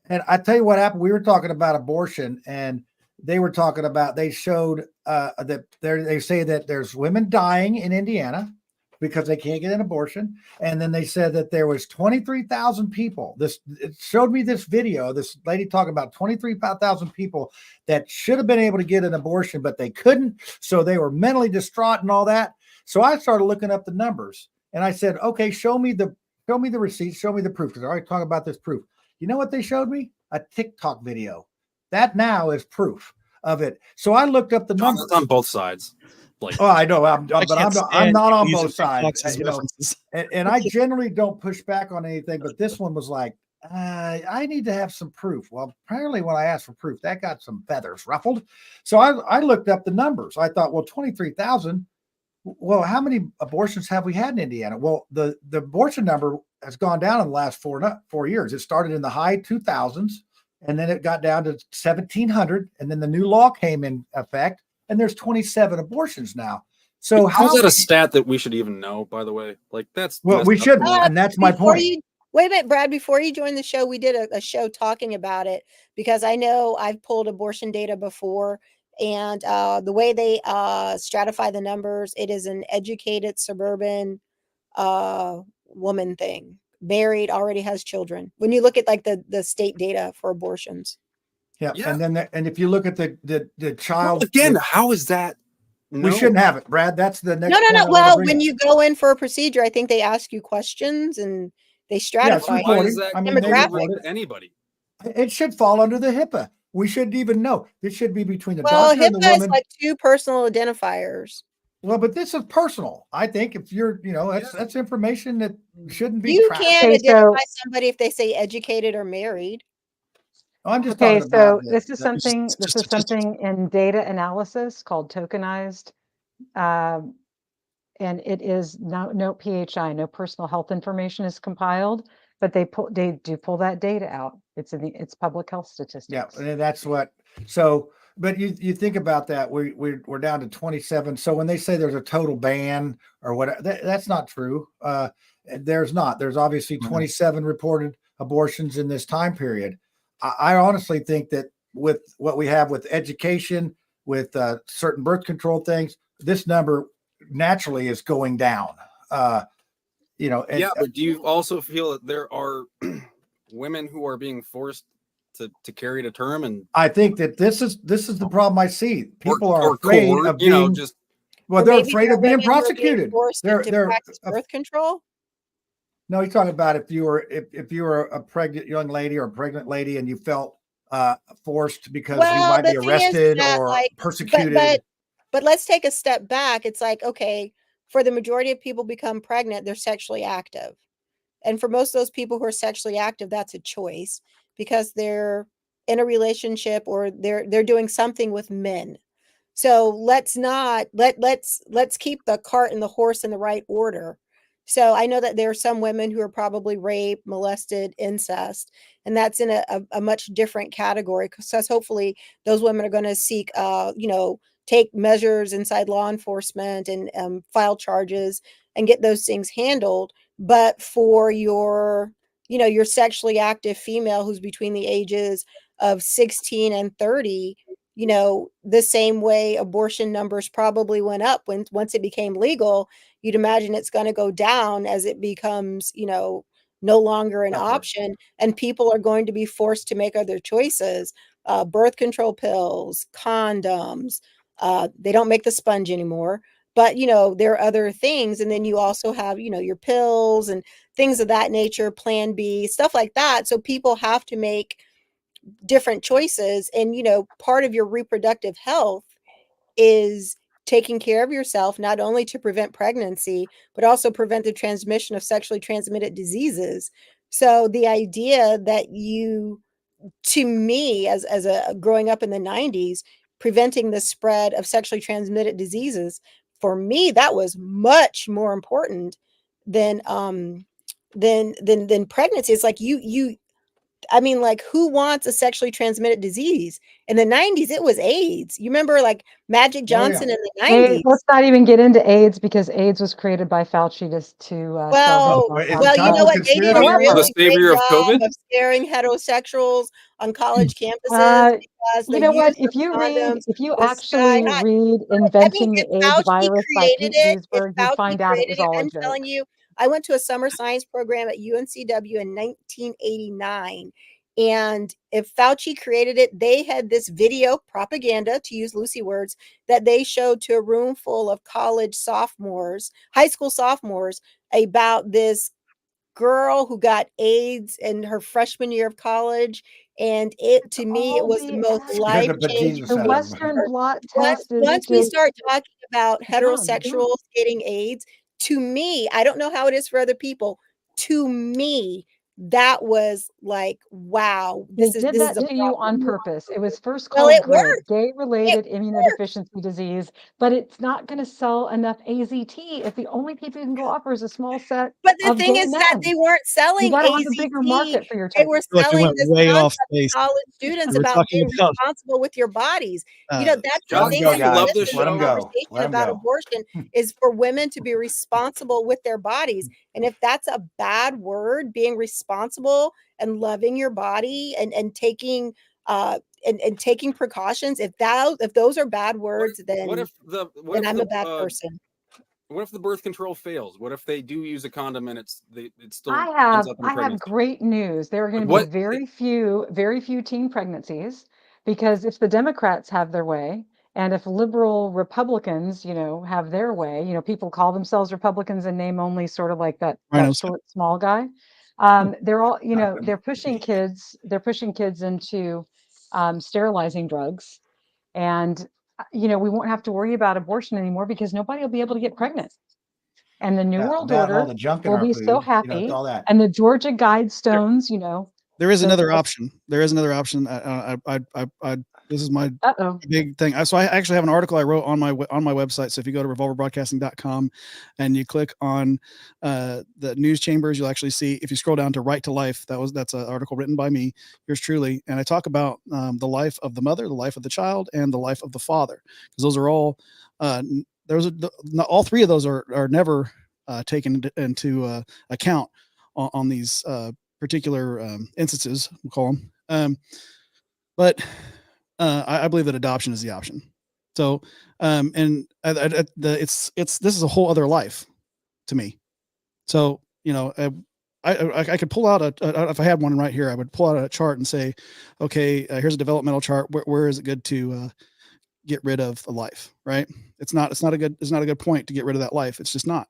And I tell you what happened. We were talking about abortion, and they were talking about. They showed that they say that there's women dying in Indiana because they can't get an abortion, and then they said that there was 23,000 people. It showed me this video. This lady talking about 23,000 people that should have been able to get an abortion, but they couldn't, so they were mentally distraught and all that. So I started looking up the numbers, and I said, "Okay, show me the receipts, show me the proof," because I already talked about this proof. You know what they showed me? A TikTok video. That now is proof of it. So I looked up the numbers on both sides. Like, oh, I know, I'm not on both sides. And I generally don't push back on anything, but this one was like, I need to have some proof. Well, apparently, when I asked for proof, that got some feathers ruffled. So I looked up the numbers. I thought, well, 23,000. Well, how many abortions have we had in Indiana? Well, the abortion number has gone down in the last 4 years. It started in the high 2000s, and then it got down to 1,700, and then the new law came in effect, and there's 27 abortions now. So how's that a stat that we should even know? By the way, like that's well, we shouldn't, and that's my point. Wait a minute, Brad. Before you joined the show, we did a show talking about it because I know I've pulled abortion data before, and the way they stratify the numbers, it is an educated suburban woman thing, married, already has children. When you look at like the state data for abortions, yeah. And then and if you look at the child again, how is that? We shouldn't have it, Brad. That's the next. No. Well, when you go in for a procedure, I think they ask you questions and they stratify. Why is that demographic to anybody? It should fall under the HIPAA. We shouldn't even know. This should be between the well, doctor and the HIPAA woman. is like two personal identifiers. Well, but this is personal. I think if you're, that's information that shouldn't be. You can't identify somebody if they say educated or married. I'm just okay. talking about this is something. This is something in data analysis called tokenized, and it is no PHI, no personal health information is compiled, but they do pull that data out. It's public health statistics. Yeah, and that's what. So, but you think about that. We're down to 27. So when they say there's a total ban or whatever, that's not true. There's not. There's obviously 27 reported abortions in this time period. I honestly think that with what we have with education, with certain birth control things, this number naturally is going down. But do you also feel that there are women who are being forced to carry to term? And I think that this is the problem I see. People are afraid of being they're afraid of being prosecuted. They're practice birth control. No, he's talking about if you were a pregnant young lady or a pregnant lady and you felt forced because you might be arrested or persecuted. But let's take a step back. It's like, okay, for the majority of people become pregnant, they're sexually active. And for most of those people who are sexually active, that's a choice because they're in a relationship or they're doing something with men. So let's keep the cart and the horse in the right order. So I know that there are some women who are probably raped, molested, incest, and that's in a much different category because hopefully those women are going to seek, take measures inside law enforcement and file charges and get those things handled. But for your sexually active female who's between the ages of 16 and 30, the same way abortion numbers probably went up once it became legal, you'd imagine it's going to go down as it becomes, no longer an option. And people are going to be forced to make other choices, birth control pills, condoms. They don't make the sponge anymore, but there are other things. And then you also have, your pills and things of that nature, Plan B, stuff like that. So people have to make different choices. And, part of your reproductive health is taking care of yourself, not only to prevent pregnancy, but also prevent the transmission of sexually transmitted diseases. So the idea that to me, as a growing up in the 90s, preventing the spread of sexually transmitted diseases, for me, that was much more important than pregnancy. It's like who wants a sexually transmitted disease? In the 90s, it was AIDS. You remember like Magic Johnson in the 90s? Let's not even get into AIDS because AIDS was created by Fauci to well, you know what? They did a really great job of scaring heterosexuals on college campuses. You know what? If you actually read Inventing the AIDS Virus by Pete Duisberg, you find out it was all a joke. I'm telling you, I went to a summer science program at UNCW in 1989. And if Fauci created it, they had this video propaganda, to use Lucy words, that they showed to a room full of college sophomores, high school sophomores, about this girl who got AIDS in her freshman year of college. And it was the most life-changing. The Western blot test. Once we start talking about heterosexuals getting AIDS, to me, I don't know how it is for other people. To me, that was like, wow, They this did is that a to you on problem. purpose. It was first Well, called it GRID, worked. gay-related It worked. immunodeficiency disease, but it's not going to sell enough AZT if the only people you can go after is a small set But the of thing gay is that men. they weren't You selling got to have a bigger AZT. market for your They type. were Like we selling went this way off concept to base. college students We were about talking being about responsible with your bodies. You uh, know, that's the Let 'em thing go, that guys. exists in Let the 'em go. conversation Let 'em about go. abortion is for women to be responsible with their bodies. And if that's a bad word, being responsible and loving your body and taking and taking precautions, if those are bad words, What then if I'm a bad person. what if the birth control fails? What if they do use a condom and it still I ends have up in a I have pregnancy? great news. There are going to be What? very few teen pregnancies because if the Democrats have their way and if liberal Republicans, have their way, people call themselves Republicans and name only sort of like that Rhinos. short, small guy. They're all, they're pushing kids into sterilizing drugs. And, we won't have to worry about abortion anymore because nobody will be able to get pregnant. And the New World That and all Order the junk in will our be so food, happy. all that. And the Georgia Guidestones, There is the- another the- option. There is another option. This is my Uh-oh. big thing. So I actually have an article I wrote on my website. So if you go to revolverbroadcasting.com and you click on the news chambers, you'll actually see, if you scroll down to Right to Life, that's an article written by me, yours truly. And I talk about the life of the mother, the life of the child, and the life of the father. Because those are all, all three of those are never taken into account on these particular instances, we'll call them. But I believe that adoption is the option. So, this is a whole other life to me. So, I could pull out if I had one right here, I would pull out a chart and say, okay, here's a developmental chart. Where is it good to get rid of a life? Right? It's not a good point to get rid of that life. It's just not.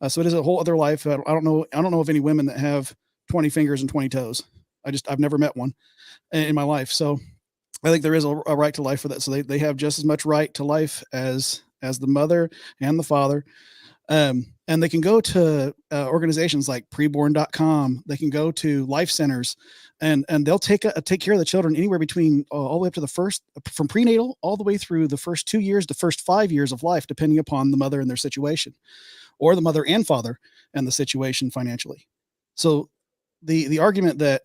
So it is a whole other life. I don't know of any women that have 20 fingers and 20 toes. I've never met one in my life. So I think there is a right to life for that. So they have just as much right to life as the mother and the father. And they can go to organizations like preborn.com. They can go to life centers and they'll take care of the children anywhere between all the way up to from prenatal all the way through the first 2 years, the first 5 years of life, depending upon the mother and their situation, or the mother and father and the situation financially. So the argument that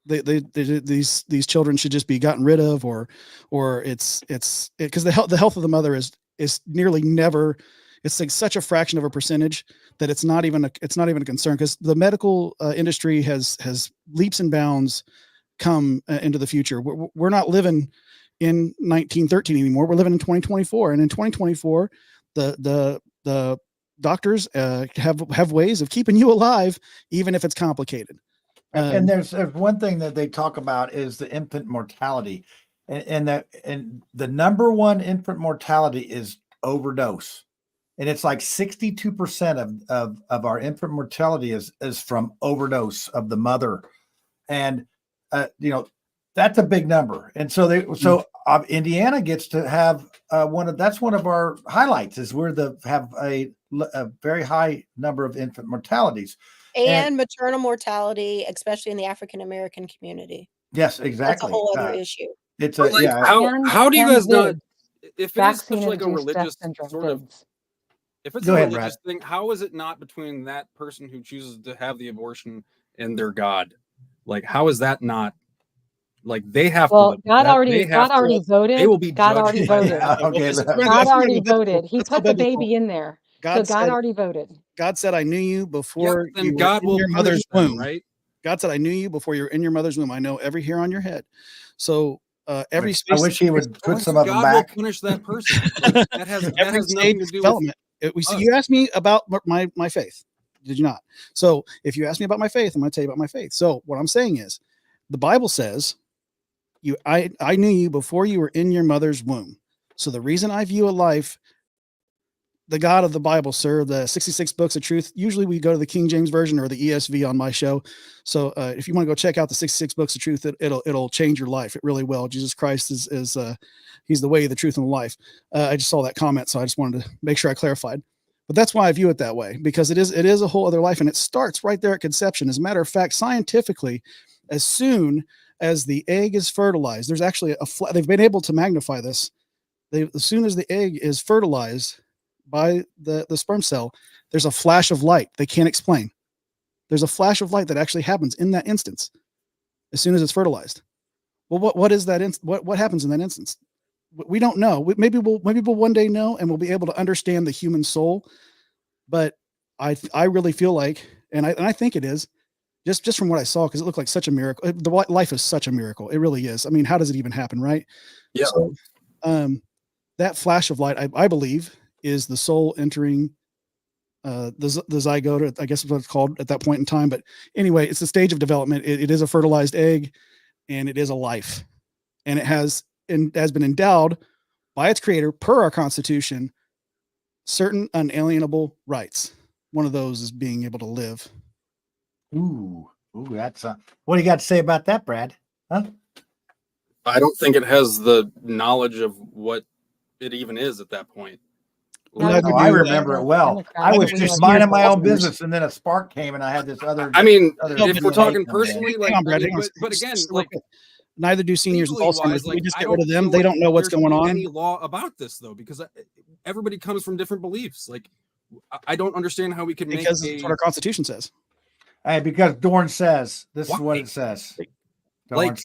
these children should just be gotten rid of, or it's because the health of the mother is nearly never, it's like such a fraction of a percentage that it's not even a concern, because the medical industry has leaps and bounds come into the future. We're not living in 1913 anymore. We're living in 2024, and in 2024, the doctors have ways of keeping you alive, even if it's complicated. And there's one thing that they talk about is the infant mortality, and the number one infant mortality is overdose, and it's like 62% of our infant mortality is from overdose of the mother, and that's a big number. And so Indiana gets to have one of our highlights is have a very high number of infant mortalities. And maternal mortality, especially in the African American community. Yes, exactly. That's a whole other issue. It's how do you guys not, if it is such like a Vaccine-induced death religious syndrome, sort of, VIDS. if it's Go a ahead, religious thing, how is it not between that person who chooses to have the abortion and their God? Like, how is that not, like, they have to live with God that. already voted. They will be God judged already by voted. that. God already voted. He put the baby in there. So God already voted. God said, I knew you before then you were God in will your punish mother's them, womb. right? God said, I knew you before you were in your mother's womb. I know every hair on your head. So every I space. wish he would put some of them back. God will punish that person. Like, that has Every nothing to stage do development. with us. You asked me about my faith. Did you not? So if you ask me about my faith, I'm going to tell you about my faith. So what I'm saying is, the Bible says, I knew you before you were in your mother's womb. So the reason I view a life, the God of the Bible, sir, the 66 books of truth. Usually we go to the King James version or the ESV on my show. So if you want to go check out the 66 books of truth, it'll change your life. It really will. Jesus Christ is he's the way, the truth, and the life. I just saw that comment, so I just wanted to make sure I clarified. But that's why I view it that way, because it is a whole other life, and it starts right there at conception. As a matter of fact, scientifically, as soon as the egg is fertilized, there's actually they've been able to magnify this. As soon as the egg is fertilized by the sperm cell, there's a flash of light they can't explain. There's a flash of light that actually happens in that instance as soon as it's fertilized. Well, what is that? What happens in that instance? We don't know. Maybe we'll one day know, and we'll be able to understand the human soul. But I really feel like, and I think it is, just from what I saw, because it looked like such a miracle. The life is such a miracle. It really is. I mean, how does it even happen, right? Yeah. So, that flash of light, I believe, is the soul entering the zygote, I guess is what it's called at that point in time. But anyway, it's the stage of development. It is a fertilized egg, and it is a life, and it has been endowed by its creator, per our Constitution, certain unalienable rights. One of those is being able to live. Ooh, that's what do you got to say about that, Brad? Huh? I don't think it has the knowledge of what it even is at that point. I remember it well. I was just minding my own business, and then a spark came, and I had this other. I mean, if we're talking personally, like, but again, like, neither do seniors with Alzheimer's. Like, we just get rid of them. They don't know what's going on. Any law about this though, because everybody comes from different beliefs. Like, I don't understand how we can make because that's what our Constitution says. Hey, because Dorn says this is what it says. Like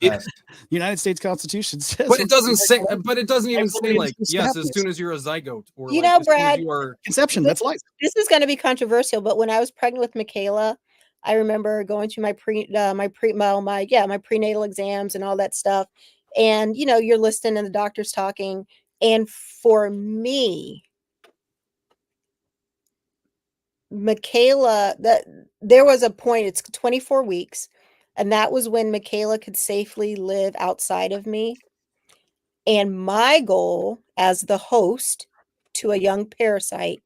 United States Constitution says, but it doesn't say. But it doesn't even say like yes, as soon as you're a zygote or you know, Brad, you are conception. That's life. This is going to be controversial, but when I was pregnant with Michaela, I remember going to my prenatal exams and all that stuff, and you know, you're listening and the doctor's talking, and for me, Michaela, there was a point. It's 24 weeks. And that was when Michaela could safely live outside of me. And my goal as the host to a young parasite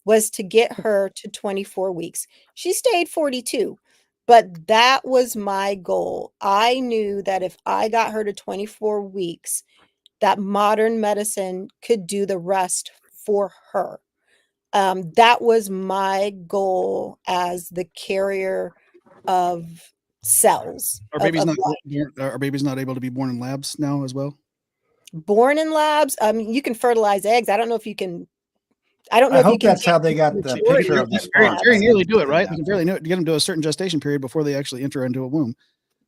was to get her to 24 weeks. She stayed 42, but that was my goal. I knew that if I got her to 24 weeks, that modern medicine could do the rest for her. That was my goal as the carrier of cells. Our baby's not able to be born in labs now as well. Born in labs. You can fertilize eggs. I don't know if you can. I don't know. I if hope you can that's how they got the picture of the very nearly do it, right? You can very get them to a certain gestation period before they actually enter into a womb.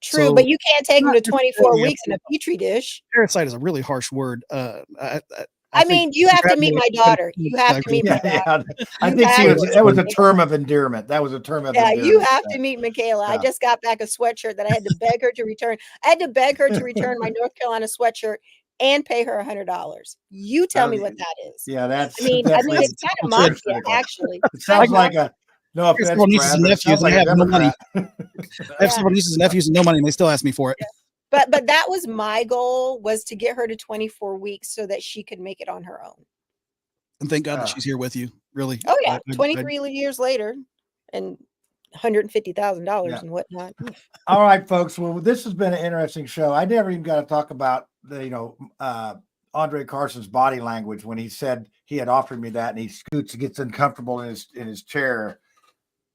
True, but you can't take them to 24 weeks in a petri dish. Parasite is a really harsh word. I mean, you have to meet my daughter. You have to meet my daughter. I think that was a term of endearment. That was a term of endearment. Yeah, you have to meet Michaela. I just got back a sweatshirt that I had to beg her to return. I had to beg her to return my North Carolina sweatshirt and pay her $100. You tell me what that is. Yeah, that's. I mean, it's kind of mafia, actually. It sounds like a. No offense, several nieces and nephews. Like I have no money. I have several nieces and nephews and no money, and they still ask me for it. Yeah. But that was my goal, was to get her to 24 weeks so that she could make it on her own. And thank God that she's here with you. Really. Oh yeah, 23 years later, and $150,000 and whatnot. All right, folks. Well, this has been an interesting show. I never even got to talk about Andre Carson's body language when he said he had offered me that, and he gets uncomfortable in his chair.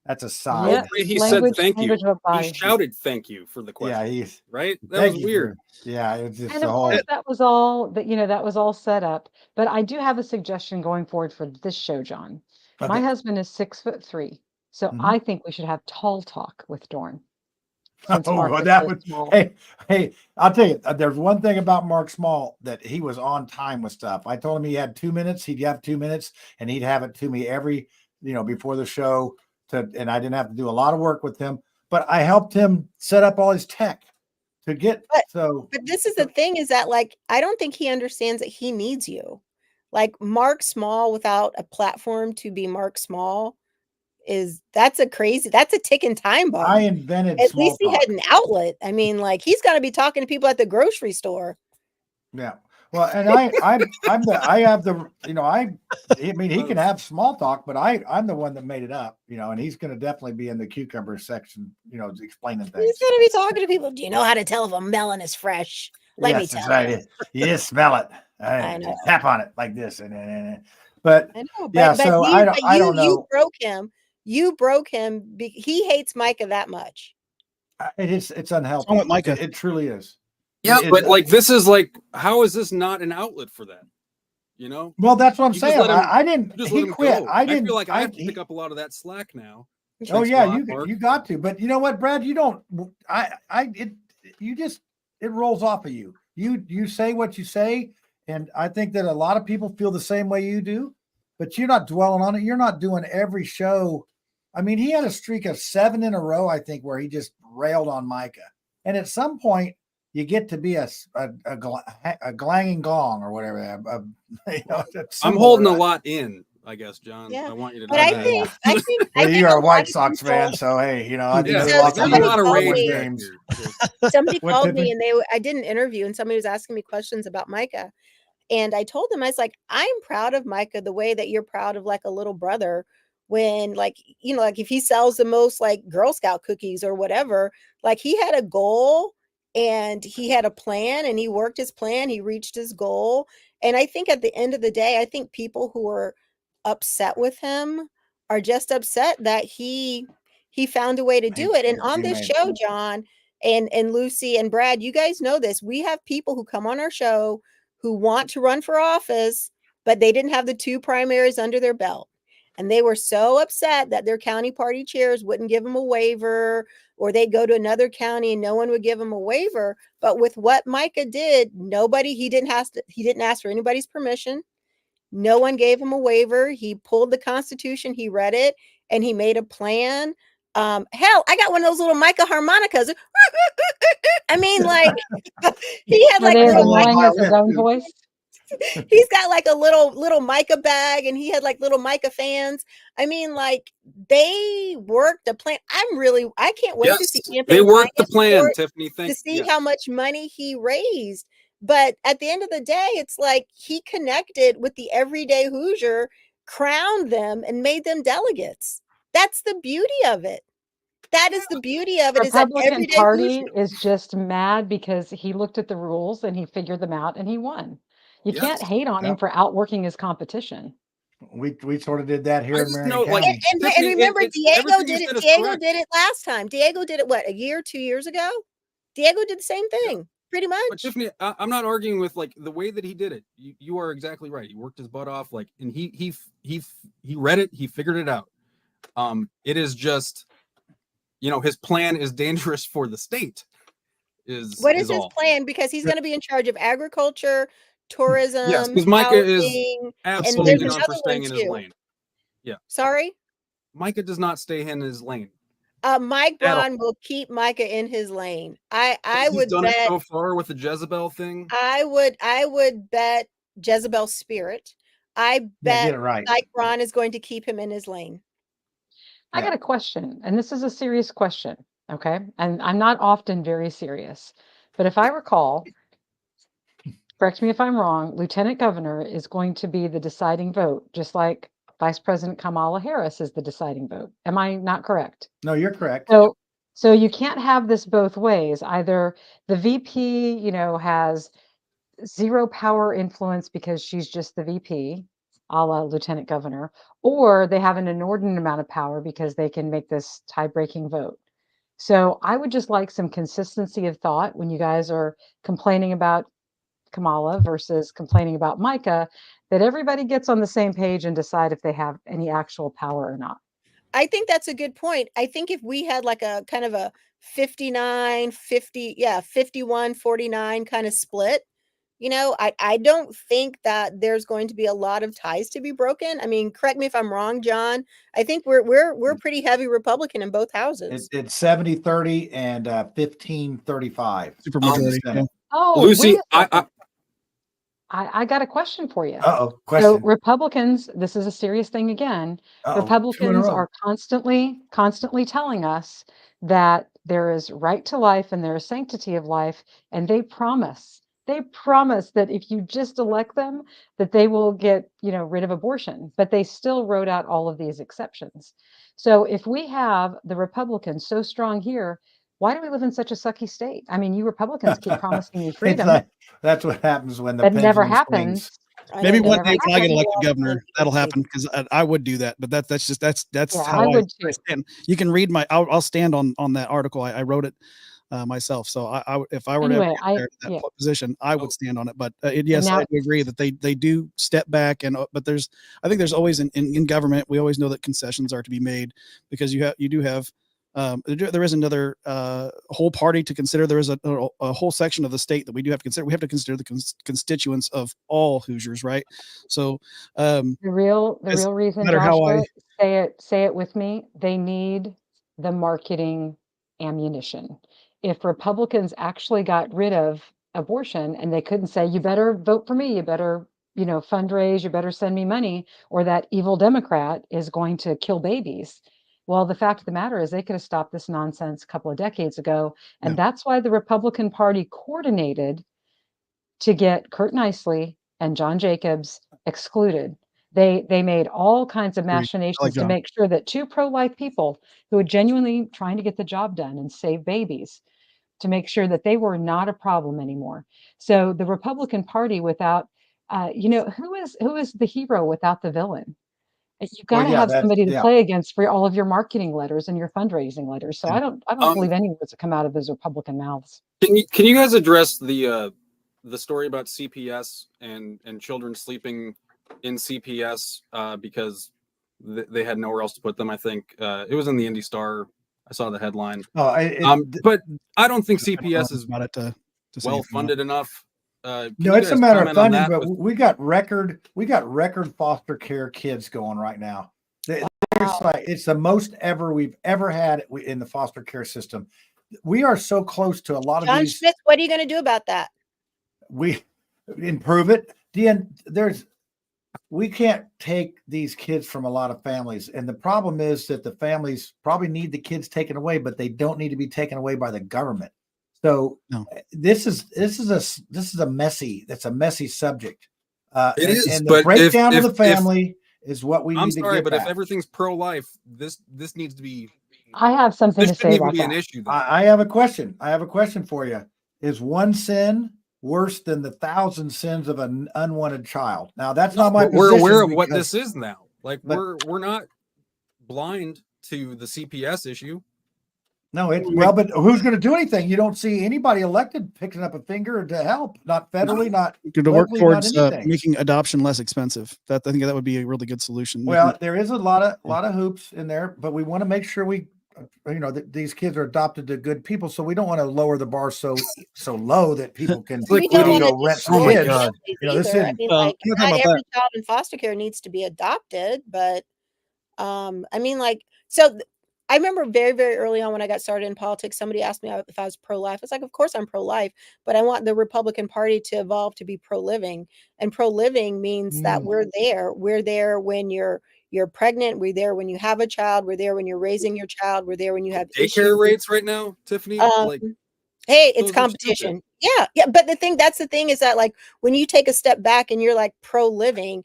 That's a sign. Yeah, he said thank you. He shouted thank you for the question. Yeah, right. That was weird. It was just and of course, that was all that was all set up. But I do have a suggestion going forward for this show, John. Okay. My husband is 6'3", so I think we should have tall talk with Dorn. Hey, I'll tell you, there's one thing about Mark Small, that he was on time with stuff. I told him he had 2 minutes. He'd have 2 minutes, and he'd have it to me every before the show. And I didn't have to do a lot of work with him, but I helped him set up all his tech to get. But this is the thing, is that I don't think he understands that he needs you. Like Mark Small without a platform to be Mark Small that's a ticking time bomb. I invented. At least he had an outlet. I mean, he's got to be talking to people at the grocery store. Yeah. Well, and I mean, he can have small talk, but I'm the one that made it up, and he's going to definitely be in the cucumber section, explaining things. He's going to be talking to people. Do you know how to tell if a melon is fresh? Let me tell you. You just smell it. I know. Tap on it like this. But I know, yeah, but so you, I don't you know. broke him. You broke him. He hates Micah that much. It's unhealthy. with Micah? It truly is. Yeah, It- but like this is like, how is this not an outlet for that? You know? Well, that's what I'm You just saying. let him- I didn't. You just He let him quit. go. I And didn't. I feel like I have to he- pick up a lot of that slack now. Oh Thanks a yeah, lot, Mark. you got to. But you know what, Brad? You don't. You just it rolls off of you. You say what you say, and I think that a lot of people feel the same way you do. But you're not dwelling on it. You're not doing every show. I mean, he had a streak of 7 in a row, I think, where he just railed on Micah. And at some point, you get to be a glanging gong or whatever. I'm holding a lot in, I guess, John. Yeah. I want you to know But I that. think Well, you a are a lot White of Sox people- fan, so hey, you know, I think Yeah, they So lost there's a somebody lot of called rage me- back games. here. Somebody What, called me Tiffany? and I did an interview and somebody was asking me questions about Micah. And I told them, I was like, I'm proud of Micah the way that you're proud of like a little brother when like, you know, like if he sells the most like Girl Scout cookies or whatever, like he had a goal and he had a plan and he worked his plan, he reached his goal. And I think at the end of the day, I think people who are upset with him are just upset that he found a way to do it. And on this show, John and Lucy and Brad, you guys know this. We have people who come on our show who want to run for office, but they didn't have the 2 primaries under their belt. And they were so upset that their county party chairs wouldn't give them a waiver, or they'd go to another county and no one would give them a waiver. But with what Micah did, he didn't ask for anybody's permission. No one gave him a waiver. He pulled the Constitution, he read it, and he made a plan. Hell, I got one of those little Micah harmonicas. I mean, like he had like Are they as little annoying as his own voice? he's got like a little Micah bag and he had like little Micah fans. I mean, like they worked a plan. I can't wait to see campaign they worked the finance plan, report Tiffany. to see how much money he raised. But at the end of the day, it's like he connected with the everyday Hoosier, crowned them, and made them delegates. That's the beauty of it. That is the beauty of it. Is that Republican everyday Party Hoosier. is just mad because he looked at the rules and he figured them out and he won. You can't hate on him for outworking his competition. We sort of did that here in Marion know, like, County. And remember, Diego everything you did it. said is Diego correct. did it last time. Diego did it what, a year, 2 years ago? Diego did the same thing, pretty But much. Tiffany, I'm not arguing with like the way that he did it. You are exactly right. He worked his butt off, like, and he read it. He figured it out. It is just, you know, his plan is dangerous for the state. What is his all. plan? Because he's going to be in charge of agriculture, tourism, Yes, because Micah is housing, and absolutely there's known for another one staying in his too. lane. Yeah, Sorry? Micah does not stay in his lane. Mike At all. Braun will keep Micah in his lane. I He's would done bet it so far with the Jezebel thing. I would bet Jezebel's spirit. I Yeah, get bet it right. Mike Braun is going to keep him in his lane. I got a question, and this is a serious question, okay? And I'm not often very serious, but if I recall, correct me if I'm wrong, Lieutenant Governor is going to be the deciding vote, just like Vice President Kamala Harris is the deciding vote. Am I not correct? No, you're correct. So you can't have this both ways. Either the VP, you know, has zero power influence because she's just the VP, a la Lieutenant Governor, or they have an inordinate amount of power because they can make this tie-breaking vote. So I would just like some consistency of thought when you guys are complaining about Kamala versus complaining about Micah, that everybody gets on the same page and decide if they have any actual power or not. I think that's a good point. I think if we had like a kind of a 59, 50, 51, 49 kind of split, you know, I don't think that there's going to be a lot of ties to be broken. I mean, correct me if I'm wrong, John. I think we're pretty heavy Republican in both houses. It's 70-30 and 15-35. Super majority. Yeah. Oh, Lucy, wait a second. I got a question for you. Uh-oh, So question. Republicans, this is a serious thing again. Uh-oh, 2 in a Republicans row. are constantly telling us that there is right to life and there is sanctity of life, and they promise that if you just elect them, that they will get, you know, rid of abortion, but they still wrote out all of these exceptions. So if we have the Republicans so strong here, why do we live in such a sucky state? I mean, you Republicans keep promising me freedom. That's what happens when the That never pendulum happens. swings. Maybe know one that day when I get happened. elected Well, governor, that'll happen because I would do that. But that's just that's Yeah, how I I would too. stand. You can read my. I'll stand on that article. I wrote it myself. So if I were to ever Anyway, get there to that position, I would stand on it. But yes, now I do agree that they do step back, and but I think there's always in government, we always know that concessions are to be made because you do have. There is another whole party to consider. There is a whole section of the state that we do have to consider. We have to consider the constituents of all Hoosiers, right? So the real no reason, matter how I Joshua, say it with me. They need the marketing ammunition. If Republicans actually got rid of abortion and they couldn't say, you better vote for me, you better, fundraise, you better send me money, or that evil Democrat is going to kill babies. Well, the fact of the matter is they could have stopped this nonsense a couple of decades ago. And that's why the Republican Party coordinated to get Kurt Nicely and John Jacobs excluded. They made all kinds of machinations to make sure that two pro-life people who are genuinely trying to get the job done and save babies, to make sure that they were not a problem anymore. So the Republican Party without, who is the hero without the villain? You've got to have somebody to play against for all of your marketing letters and your fundraising letters. So I don't believe any words that come out of those Republican mouths. Can you guys address the story about CPS and children sleeping in CPS because they had nowhere else to put them? I think it was in the Indy Star. I saw the headline. But I don't think CPS is well funded enough. No, it's a matter of funding, but we got record foster care kids going right now. It's the most ever we've ever had in the foster care system. We are so close to a lot of John these. Schmidt, what are you going to do about that? We improve it. We can't take these kids from a lot of families, and the problem is that the families probably need the kids taken away, but they don't need to be taken away by the government. So this is a messy subject. It is, and the breakdown of the family is what we need to get. I'm sorry, but back. if everything's pro-life, this needs to be. I have something to say about that. An issue. I have a question. I have a question for you. Is one sin worse than the 1,000 sins of an unwanted child? Now, that's not my position. We're aware of what this is now. Like we're not blind to the CPS issue. No, but who's going to do anything? You don't see anybody elected picking up a finger to help, not federally, not to work towards making adoption less expensive. I think that would be a really good solution. Well, there is a lot of hoops in there, but we want to make sure these kids are adopted to good people. So we don't want to lower the bar so low that people can rent some kids. Not every child in foster care needs to be adopted, but I remember very, very early on when I got started in politics, somebody asked me if I was pro-life. I was like, of course I'm pro-life, but I want the Republican Party to evolve to be pro-living. And pro-living means that we're there. We're there when you're pregnant. We're there when you have a child. We're there when you're raising your child. We're there when you have daycare rates right now, Tiffany. Hey, it's competition. Yeah. But that's the thing is that like when you take a step back and you're like pro-living,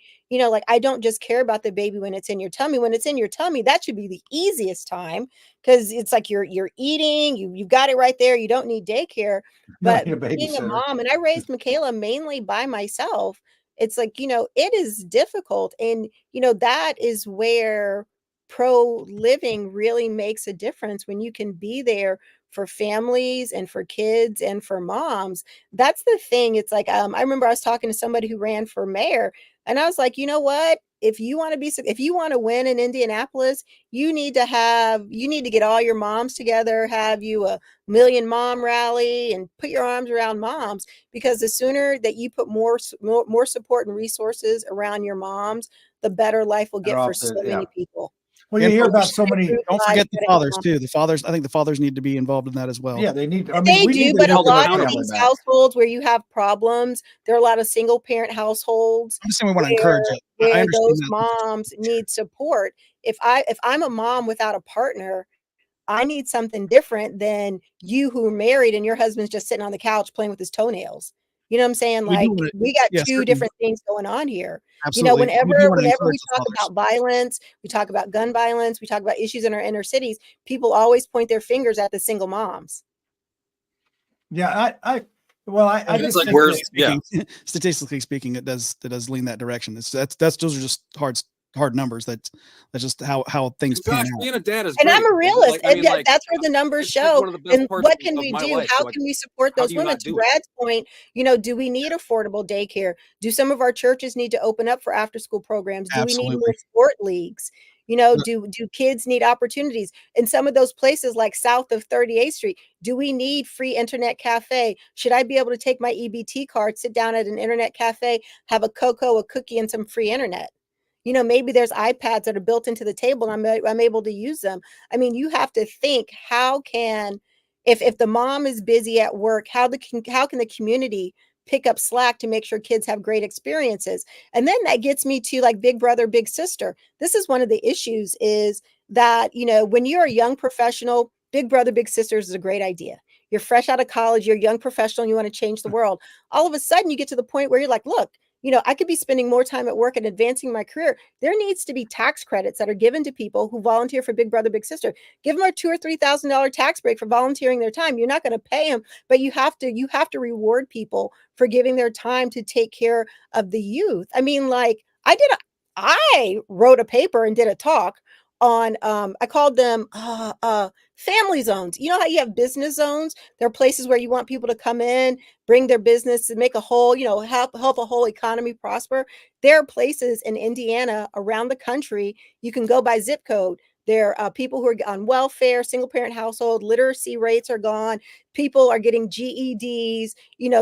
I don't just care about the baby when it's in your tummy. When it's in your tummy, that should be the easiest time because it's like you're eating, you've got it right there. You don't need daycare. But being a mom, and I raised Michaela mainly by myself, it's like, it is difficult. And, that is where pro-living really makes a difference when you can be there for families and for kids and for moms. That's the thing. It's like, I remember I was talking to somebody who ran for mayor and I was like, you know what? If you want to win in Indianapolis, you need to get all your moms together, have you a million mom rally and put your arms around moms, because the sooner that you put more support and resources around your moms, the better life will get for so many people. Well, you hear about so many. Don't forget the fathers too. I think the fathers need to be involved in that as well. Yeah, they need. They do, but a lot of these households where you have problems, there are a lot of single parent households. I'm just saying we want to encourage it. Where those moms need support. If I'm a mom without a partner, I need something different than you who are married and your husband's just sitting on the couch playing with his toenails. You know what I'm saying? Like we got two different things going on here. Absolutely. Whenever we talk about violence, we talk about gun violence, we talk about issues in our inner cities, people always point their fingers at the single moms. Yeah, Well, I It's just like, think where's that, statistically speaking, it does lean that direction. That's those are just hard numbers. That's just how things pan Josh, out. being a dad is And great. I'm a realist. Like, I mean, like, that's where the numbers it's like show. one of the best And parts what can of we my do? life. How So, like, can we support how those do you women? not To do it? Brad's point, do we need affordable daycare? Do some of our churches need to open up for after school programs? Do we need more Absolutely. sport leagues? Do kids need opportunities? In some of those places like south of 38th Street, do we need free internet cafe? Should I be able to take my EBT card, sit down at an internet cafe, have a cocoa, a cookie, and some free internet? Maybe there's iPads that are built into the table and I'm able to use them. I mean, you have to think, how can, if the mom is busy at work, how can the community pick up slack to make sure kids have great experiences? And then that gets me to like big brother, big sister. This is one of the issues, is that, when you're a young professional, big brother, big sisters is a great idea. You're fresh out of college, you're a young professional, and you want to change the world. All of a sudden you get to the point where you're like, look, I could be spending more time at work and advancing my career. There needs to be tax credits that are given to people who volunteer for Big Brother, Big Sister. Give them a $2,000 or $3,000 tax break for volunteering their time. You're not going to pay them, but you have to reward people for giving their time to take care of the youth. I mean, like I wrote a paper and did a talk on I called them family zones. You know how you have business zones? There are places where you want people to come in, bring their business and make a whole, help a whole economy prosper. There are places in Indiana, around the country, you can go by zip code. There are people who are on welfare, single parent household, literacy rates are gone. People are getting GEDs.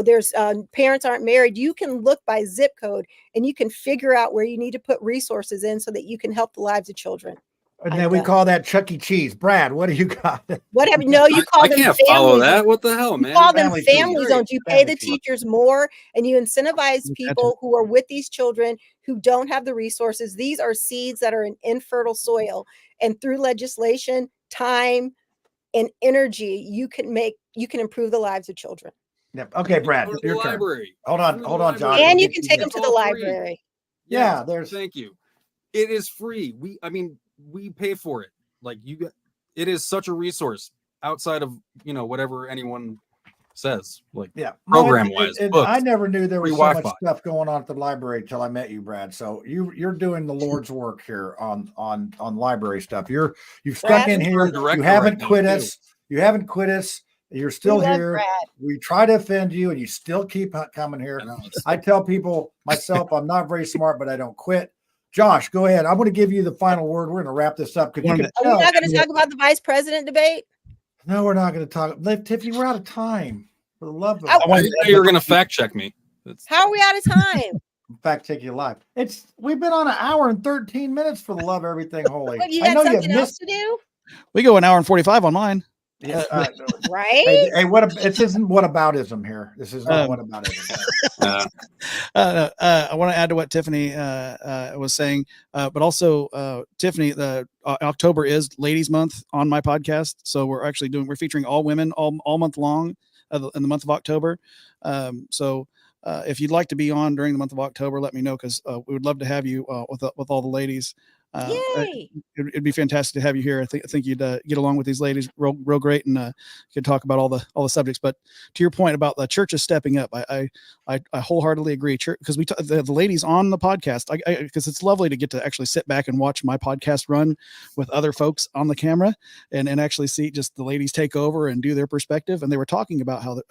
There's parents aren't married. You can look by zip code and you can figure out where you need to put resources in so that you can help the lives of children. and then we call that Chuck E. Cheese. Brad, what do you got? Whatever. No, you call I them can't family follow zones. that. What the hell, You man? call them Family family cheese. zones. You pay Family the cheese. teachers more and you incentivize people who are with these children who don't have the resources. These are seeds that are in infertile soil. And through legislation, time, and energy, you can improve the lives of children. Yep. Okay, Brad, Go to the your turn. library. Hold on, Josh. And We'll you get can you take them next. to the all free. library. Yeah, Thank you. It is free. We pay for it. Like it is such a resource outside of whatever anyone says. Like program wise, I never knew there was free so Wi-Fi. much stuff going on at the library until I met you, Brad. So you're doing the Lord's work here on library stuff. You've stuck in here. You haven't quit us. You haven't quit us. You're still here. We try to offend you, and you still keep coming here. I tell people myself, I'm not very smart, but I don't quit. Josh, go ahead. I'm going to give you the final word. We're going to wrap this up because you can tell. Are we not going to talk about the vice president debate? No, we're not going to talk. Tiffany, we're out of time. For the love of I didn't know you were going to fact check me. How are we out of time? Fact check you live. We've been on 1 hour and 13 minutes for the love of everything holy. But you got something else to do? We go 1 hour and 45 on mine. Yeah, right? Hey, this isn't whataboutism here. This is not whataboutism. I want to add to what Tiffany was saying, but also Tiffany, October is Ladies Month on my podcast, so we're featuring all women all month long in the month of October. So if you'd like to be on during the month of October, let me know because we would love to have you with all the ladies. Yay! It'd be fantastic to have you here. I think you'd get along with these ladies real great, and could talk about all the subjects. But to your point about the churches stepping up, I wholeheartedly agree. Because the ladies on the podcast, because it's lovely to get to actually sit back and watch my podcast run with other folks on the camera, and actually see just the ladies take over and do their perspective. And they were talking about how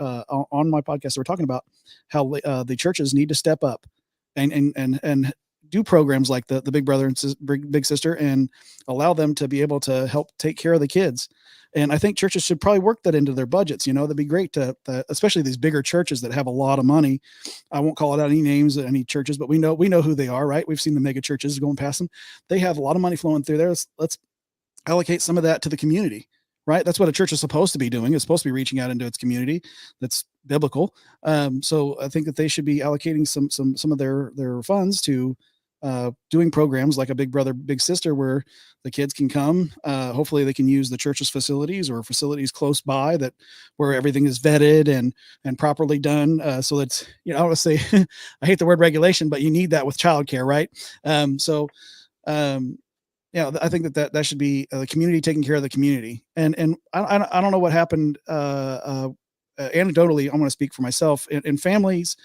on my podcast they were talking about how the churches need to step up and do programs like the Big Brother and Big Sister and allow them to be able to help take care of the kids. And I think churches should probably work that into their budgets. That'd be great to especially these bigger churches that have a lot of money. I won't call out any names of any churches, but we know who they are, right? We've seen the mega churches going past them. They have a lot of money flowing through there. Let's allocate some of that to the community, right? That's what a church is supposed to be doing. It's supposed to be reaching out into its community. That's biblical. So I think that they should be allocating some of their funds to doing programs like a Big Brother, Big Sister, where the kids can come. Hopefully they can use the church's facilities or facilities close by where everything is vetted and properly done. So that's, I want to say, I hate the word regulation, but you need that with childcare, right? I think that should be the community taking care of the community. And I don't know what happened anecdotally, I want to speak for myself in families.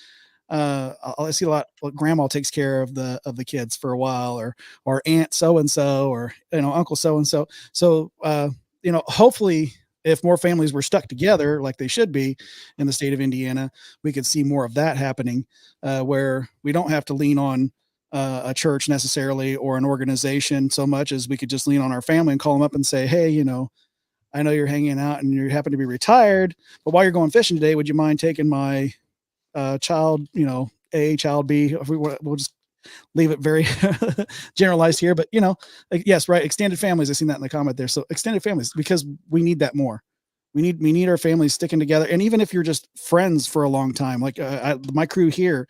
I see a lot. Well, grandma takes care of the kids for a while, or aunt so and so, or uncle so and so. So hopefully, if more families were stuck together like they should be in the state of Indiana, we could see more of that happening, where we don't have to lean on a church necessarily or an organization so much as we could just lean on our family and call them up and say, hey, I know you're hanging out and you happen to be retired, but while you're going fishing today, would you mind taking my child, A, child B? If we'll just leave it very generalized here, but yes, right. Extended families. I've seen that in the comment there. So extended families, because we need that more. We need our families sticking together. And even if you're just friends for a long time, like my crew here,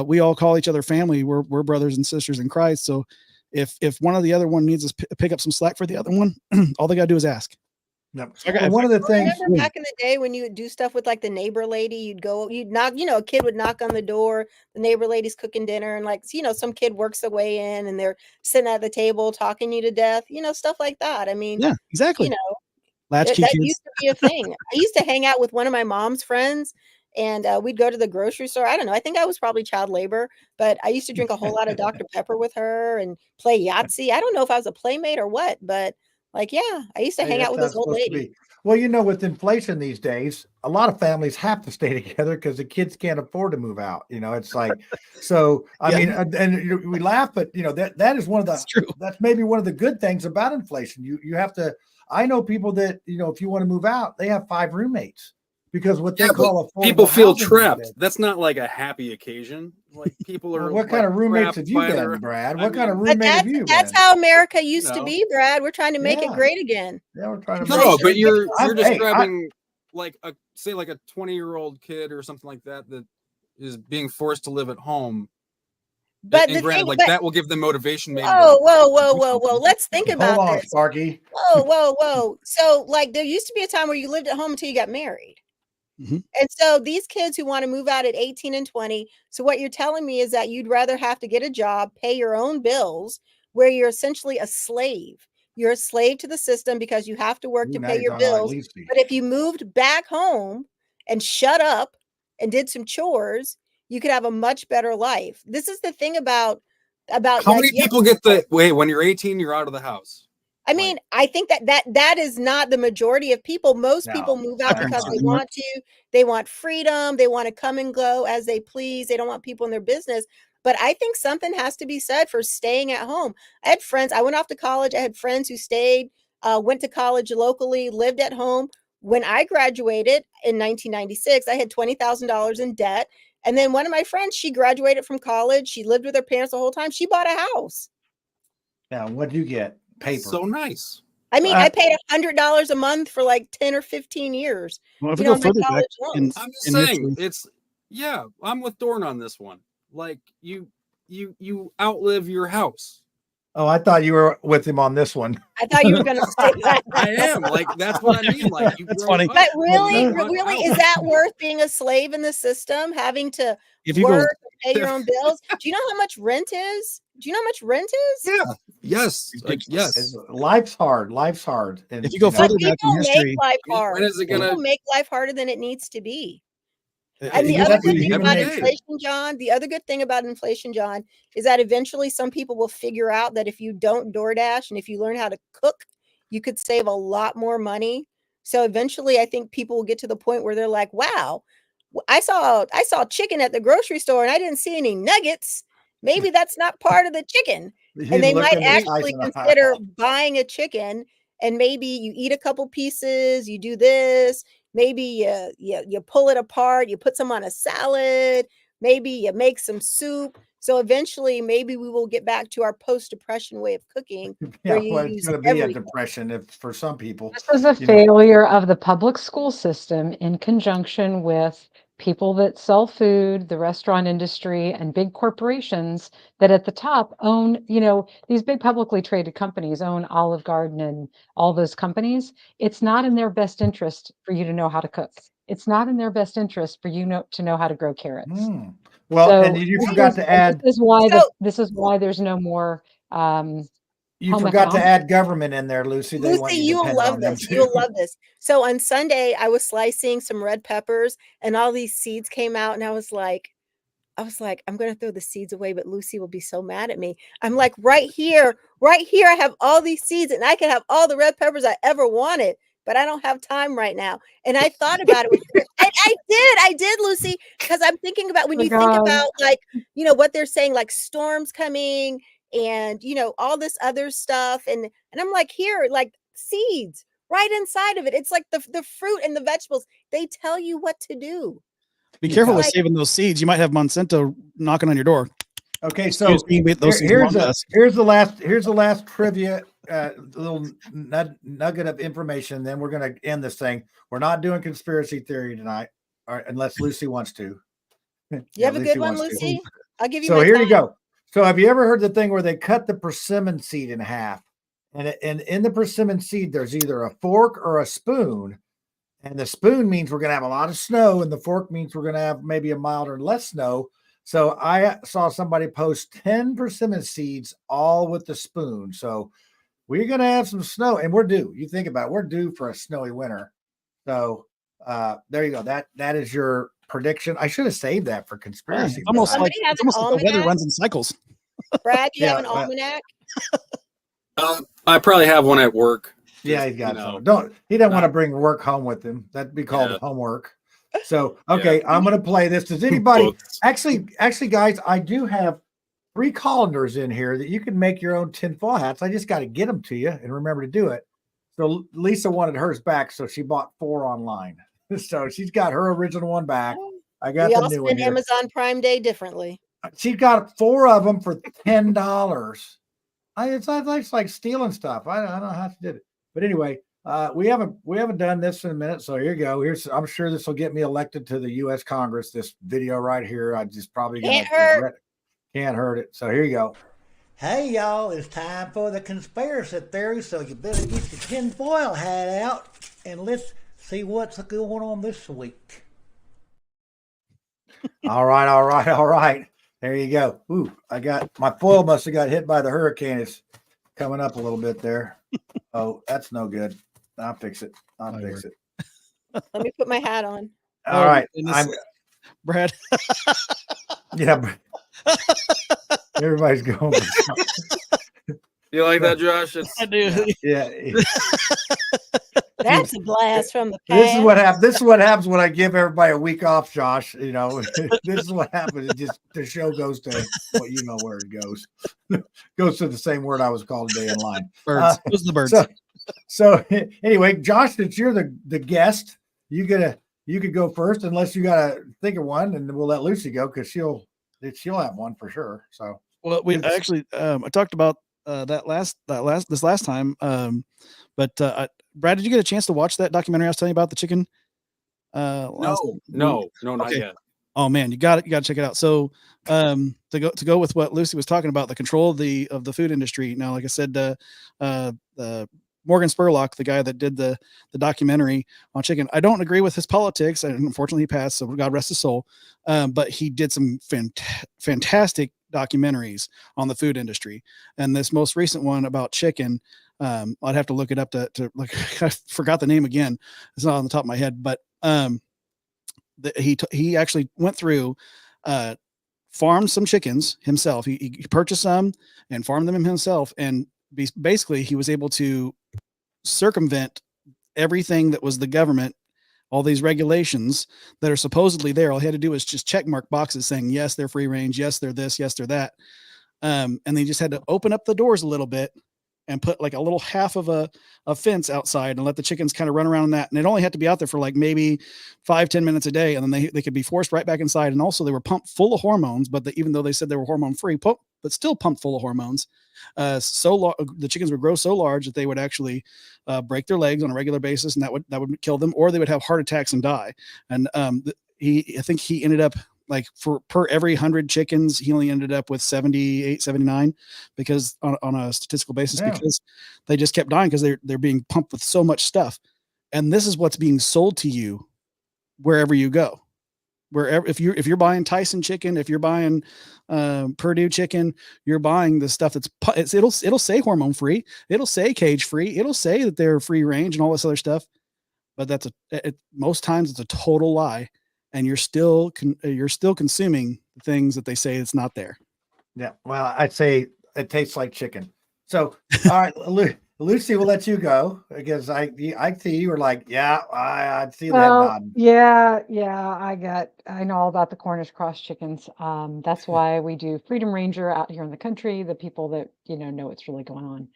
we all call each other family. We're brothers and sisters in Christ. So if one of the other one needs to pick up some slack for the other one, all they got to do is ask. Yep. One of the things, remember back in the day when you would do stuff with like the neighbor lady, you'd knock, a kid would knock on the door, the neighbor lady's cooking dinner, and some kid works their way in and they're sitting at the table talking you to death, stuff like that. I mean, yeah, exactly. That used to be a thing. I used to hang out with one of my mom's friends, and we'd go to the grocery store. I don't know. I think I was probably child labor, but I used to drink a whole lot of Dr. Pepper with her and play Yahtzee. I don't know if I was a playmate or what, but I used to hang out with this old lady. Well, with inflation these days, a lot of families have to stay together because the kids can't afford to move out. It's like, so, I mean, and we laugh, but that is one of that's maybe one of the good things about inflation. You have to, I know people that, if you want to move out, they have 5 roommates because what they call people feel trapped. That's not like a happy occasion. Like people are. What kind of roommates have you been, Brad? What kind of roommate have you been? That's how America used to be, Brad. We're trying to make it great again. Yeah, we're trying to. No, but you're describing like a 20-year-old kid or something like that is being forced to live at home. But that will give them motivation. Maybe. Whoa! Let's think about Hold on, this. Sparky. Whoa! So, there used to be a time where you lived at home until you got married. Mm-hmm. And so these kids who want to move out at 18 and 20. So what you're telling me is that you'd rather have to get a job, pay your own bills, where you're essentially a slave. You're a slave to the system because you have to work to pay your bills. But if you moved back home and shut up and did some chores, you could have a much better life. This is the thing about how many people get when you're 18, you're out of the house. I mean, I think that is not the majority of people. Most people move out because they want to. They want freedom. They want to come and go as they please. They don't want people in their business. But I think something has to be said for staying at home. I had friends. I went off to college. I had friends who stayed, went to college locally, lived at home. When I graduated in 1996, I had $20,000 in debt. And then one of my friends, she graduated from college. She lived with her parents the whole time. She bought a house. Now, what do you get? Paper. So nice. I mean, I paid $100 a month for like 10 or 15 years. Well, if we go further back, I'm just saying, I'm with Dorn on this one. Like you outlive your house. Oh, I thought you were with him on this one. I thought you were going to say that. I am. Like, that's what I mean. Like, that's funny. But really, is that worth being a slave in the system? Having to work, pay your own bills? Do you know how much rent is? Yeah. Yes. Yes. Life's hard. And if you go further back in history, make life hard. When is it gonna make life harder than it needs to be? And the other good thing about inflation, John, is that eventually some people will figure out that if you don't DoorDash and if you learn how to cook, you could save a lot more money. So eventually I think people will get to the point where they're like, wow, I saw chicken at the grocery store and I didn't see any nuggets. Maybe that's not part of the chicken. And they might actually consider buying a chicken, and maybe you eat a couple pieces, you do this. Maybe you pull it apart, you put some on a salad, maybe you make some soup. So eventually, maybe we will get back to our post-depression way of cooking. Yeah, it's going to be a depression for some people. This is a failure of the public school system in conjunction with people that sell food, the restaurant industry, and big corporations that at the top own, these big publicly traded companies own Olive Garden and all those companies. It's not in their best interest for you to know how to cook. It's not in their best interest for you to know how to grow carrots. Well, so and you forgot to add. This is why there's no more You home forgot to economics. add government in there, Lucy. They want Lucy, you to you'll depend love on them this. too. You'll love this. So on Sunday, I was slicing some red peppers and all these seeds came out. And I was like, I'm going to throw the seeds away, but Lucy will be so mad at me. I'm like, right here, I have all these seeds and I can have all the red peppers I ever wanted, but I don't have time right now. And I thought about it. And I did, Lucy, because I'm thinking about when Oh, you think God. about like, what they're saying, like storms coming and, all this other stuff. And I'm like, here, like seeds right inside of it. It's like the fruit and the vegetables. They tell you what to do. Be careful with Like- saving those seeds. You might have Monsanto knocking on your door. Okay, so Excuse me, but those seeds here's belong to us. the last trivia, little nugget of information. Then we're going to end this thing. We're not doing conspiracy theory tonight, unless Lucy wants to. You have a good one, Lucy? I'll give you So my here time. you go. So have you ever heard the thing where they cut the persimmon seed in half? And in the persimmon seed, there's either a fork or a spoon. And the spoon means we're going to have a lot of snow, and the fork means we're going to have maybe a mild or less snow. So I saw somebody post 10 persimmon seeds, all with the spoon. So we're going to have some snow, and we're due. You think about it, we're due for a snowy winter. So there you go. That is your prediction. I should have saved that for conspiracy. It's almost like the weather runs in cycles. Brad, do you have an Yeah, almanac? I probably have one at work. Yeah, he's got some. He doesn't want to bring work home with him. That'd be called homework. So okay, I'm gonna play this. Does anybody actually, guys, I do have 3 colanders in here that you can make your own tinfoil hats. I just got to get them to you and remember to do it. So Lisa wanted hers back, so she bought 4 online. So she's got her original one back. I got the new one here. Amazon Prime Day differently. She got 4 of them for $10. It's like stealing stuff. I don't know how she did it. But anyway, we haven't done this in a minute, so here you go. I'm sure this will get me elected to the U.S. Congress. This video right here, I just probably Can't hurt it. So here you go. Hey y'all, it's time for the conspiracy theory, so you better get your tinfoil hat out and let's see what's going on this week. All right. There you go. Ooh, my foil must have got hit by the hurricane. It's coming up a little bit there. Oh, that's no good. I'll fix it. Let me put my hat on. All right. I'm Brad. Yeah. Everybody's going. You like that, Josh? I do. Yeah. That's a blast from the past. This is what happens when I give everybody a week off, Josh. This is what happens. The show goes to where it goes. Goes to the same word I was called today in line. Birds. Those are the birds. So anyway, Josh, since you're the guest, you could go first, unless you gotta think of one, and we'll let Lucy go because she'll have one for sure. So I actually I talked about this last time. But Brad, did you get a chance to watch that documentary I was telling you about, the chicken? No, not yet. Oh man, you got to check it out. So to go with what Lucy was talking about, the control of the food industry. Now, like I said, Morgan Spurlock, the guy that did the documentary on chicken, I don't agree with his politics, and unfortunately he passed, so God rest his soul. But he did some fantastic documentaries on the food industry, and this most recent one about chicken, I'd have to look it up to like I forgot the name again. It's not on the top of my head, but he actually went through, farmed some chickens himself. He purchased some and farmed them himself, and basically he was able to circumvent everything that was the government, all these regulations that are supposedly there. All he had to do was just check mark boxes saying, yes, they're free range. Yes, they're this. Yes, they're that. And they just had to open up the doors a little bit and put like a little half of a fence outside and let the chickens kind of run around that. And it only had to be out there for like maybe 5-10 minutes a day. And then they could be forced right back inside. And also they were pumped full of hormones, but even though they said they were hormone free, but still pumped full of hormones. The chickens would grow so large that they would actually break their legs on a regular basis, and that would kill them, or they would have heart attacks and die. And I think he ended up, like, per every 100 chickens, he only ended up with 78, 79, because on a statistical basis, because they just kept dying because they're being pumped with so much stuff. And this is what's being sold to you wherever you go. wherever, if you're buying Tyson chicken, if you're buying Purdue chicken, you're buying the stuff it'll say hormone free, it'll say cage free, it'll say that they're free range and all this other stuff, but most times it's a total lie, and you're still consuming the things that they say it's not there. Yeah, well, I'd say it tastes like chicken. So, all right, Lucy, we'll let you go because I see you were like, yeah, I'd see that nod. Yeah, I know all about the Cornish cross chickens. That's why we do Freedom Ranger out here in the country, the people that, know what's really going on.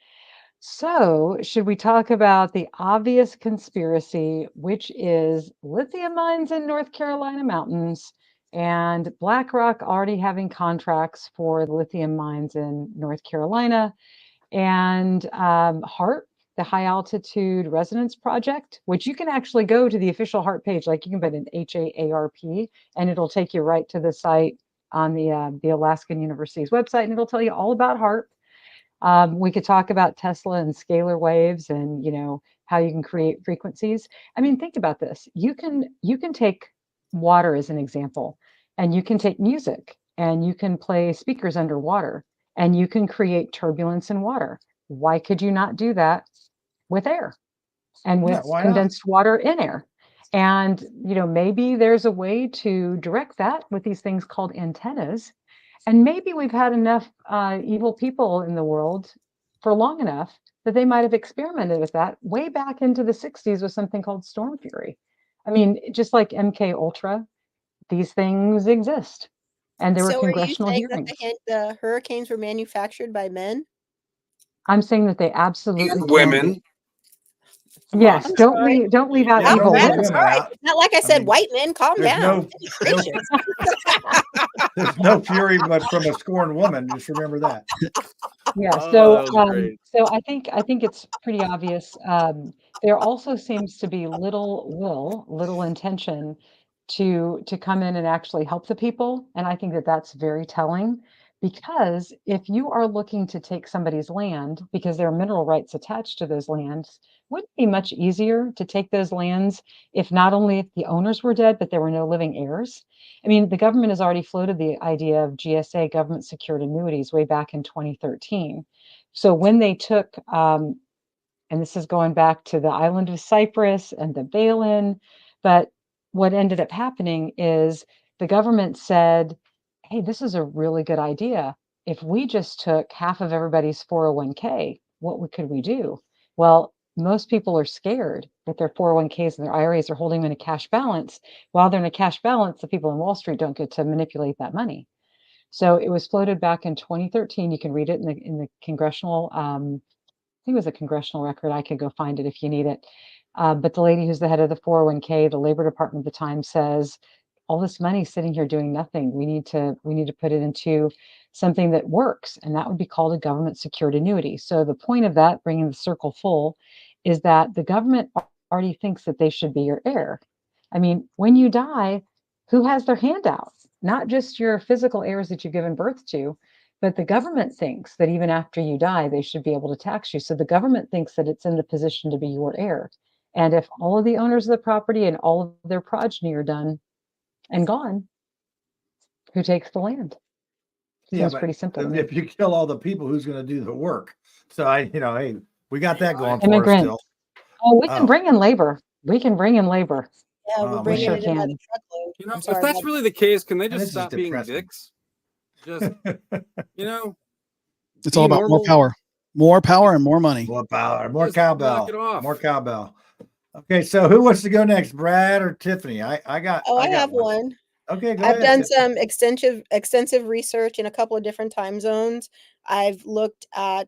So, should we talk about the obvious conspiracy, which is lithium mines in North Carolina mountains and BlackRock already having contracts for the lithium mines in North Carolina, and HARP, the High Altitude Resonance Project, which you can actually go to the official HARP page, like you can put in HAARP, and it'll take you right to the site on the Alaskan University's website, and it'll tell you all about HARP. We could talk about Tesla and scalar waves, and how you can create frequencies. I mean, think about this. You can take water as an example, and you can take music, and you can play speakers underwater, and you can create turbulence in water. Why could you not do that with air and with condensed water in air? And maybe there's a way to direct that with these things called antennas. And maybe we've had enough evil people in the world for long enough that they might have experimented with that way back into the 60s with something called Storm Fury. I mean, just like MK Ultra, these things exist. And there were congressional hearings. That the hurricanes were manufactured by men? I'm saying that they absolutely and women. Yes, don't leave out evil women. Not like I said, white men, calm down. There's no fury but from a scorned woman. Just remember that. Yeah. So I think it's pretty obvious. There also seems to be little intention to come in and actually help the people, and I think that that's very telling. Because if you are looking to take somebody's land because there are mineral rights attached to those lands, wouldn't it be much easier to take those lands if not only if the owners were dead, but there were no living heirs? I mean, the government has already floated the idea of GSA, government secured annuities, way back in 2013. So when they took, and this is going back to the island of Cyprus and the bail-in, but what ended up happening is the government said, hey, this is a really good idea. If we just took half of everybody's 401k, what could we do? Well, most people are scared that their 401ks and their IRAs are holding them in a cash balance. While they're in a cash balance, the people in Wall Street don't get to manipulate that money. So it was floated back in 2013. You can read it in the congressional, I think it was a congressional record. I could go find it if you need it. But the lady who's the head of the 401k, the Labor Department at the time, says, all this money sitting here doing nothing. We need to put it into something that works, and that would be called a government secured annuity. So the point of that, bringing the circle full, is that the government already thinks that they should be your heir. I mean, when you die, who has their hand out? Not just your physical heirs that you've given birth to, but the government thinks that even after you die, they should be able to tax you. So the government thinks that it's in the position to be your heir. And if all of the owners of the property and all of their progeny are done and gone, who takes the land? Seems pretty simple. If you kill all the people, who's going to do the work? So hey, we got that going for us still. Oh, we can bring in labor. We can bring in labor. Yeah, we're bringing it in by the truckload. If that's really the case, can they just stop being dicks? Just it's all about more power and more money. More power, more cowbell, more cowbell. Okay, so who wants to go next, Brad or Tiffany? I have one. Okay, go I've ahead. done some extensive research in a couple of different time zones. I've looked at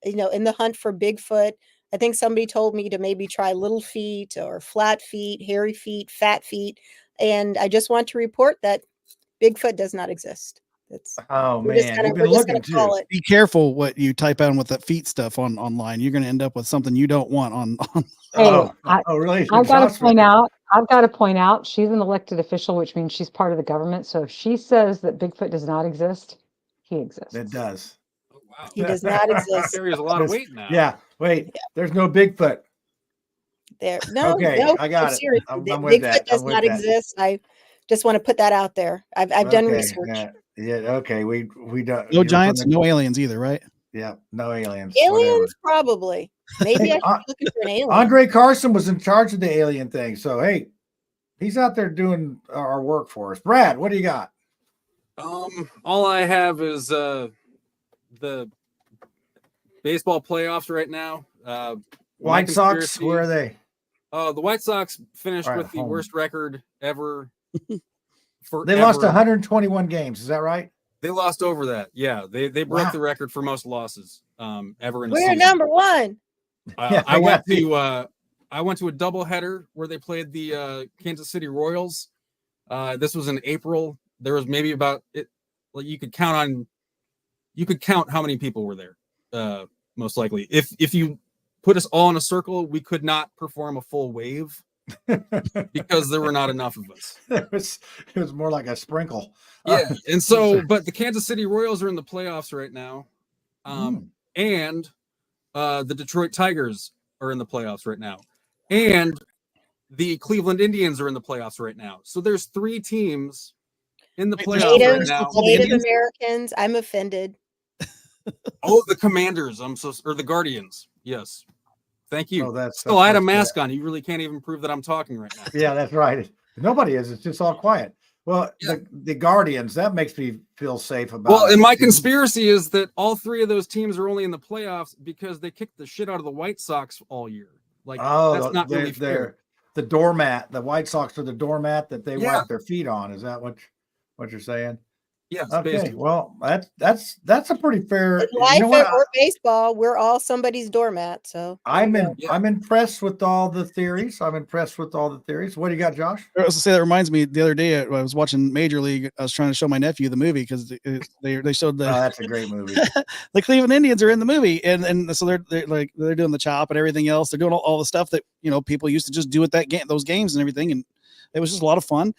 in the hunt for Bigfoot. I think somebody told me to maybe try little feet or flat feet, hairy feet, fat feet, and I just want to report that Bigfoot does not exist. We're just gonna call it. Be careful what you type in with that feet stuff online. You're going to end up with something you don't want on. Really? I've got to point out she's an elected official, which means she's part of the government. So if she says that Bigfoot does not exist, he exists. It does. Oh, wow. He does not exist. Carries a lot of weight now. Yeah. Wait. Yeah. There's no Bigfoot. No. Okay. No, I got it. seriously, I'm with Bigfoot does not exist. I Just want to put that out there. I've done research. Yeah. Okay. We don't. No giants, no aliens either, right? Yeah. No aliens. Aliens, probably. Maybe I should be looking for an alien. Andre Carson was in charge of the alien thing. So, hey, he's out there doing our work for us. Brad, what do you got? All I have is the baseball playoffs right now. White Sox, where are they? The White Sox finished with the worst record ever. They lost 121 games. Is that right? They lost over that. Yeah, they broke the record for most losses ever in a We're season. number one. I went to a doubleheader where they played the Kansas City Royals. This was in April. There was maybe about it. Well, you could count how many people were there. Most likely, if you put us all in a circle, we could not perform a full wave because there were not enough of us. It was more like a sprinkle. Yeah, and so, but the Kansas City Royals are in the playoffs right now, and the Detroit Tigers are in the playoffs right now, and the Cleveland Indians are in the playoffs right now. So there's 3 teams in the playoffs right now. Native Americans. I'm offended. Oh, the Commanders. Or the Guardians. Yes. Thank you. Oh, that's I had a mask on. You really can't even prove that I'm talking right now. Yeah, that's right. Nobody is. It's just all quiet. Well, the Guardians, that makes me feel safe about it. Well, and my conspiracy is that all 3 of those teams are only in the playoffs because they kicked the shit out of the White Sox all year. Like, that's not really fair. The doormat. The White Sox are the doormat that they wipe their feet on. Is that what you're saying? Yes. Okay. Basically. Well, that's a pretty fair. In life or baseball, we're all somebody's doormat. So I'm impressed with all the theories. What do you got, Josh? I was to say that reminds me. The other day, I was watching Major League. I was trying to show my nephew the movie because they showed the. Oh, that's a great movie. The Cleveland Indians are in the movie, and so they're doing the chop and everything else. They're doing all the stuff that people used to just do at those games and everything, and it was just a lot of fun.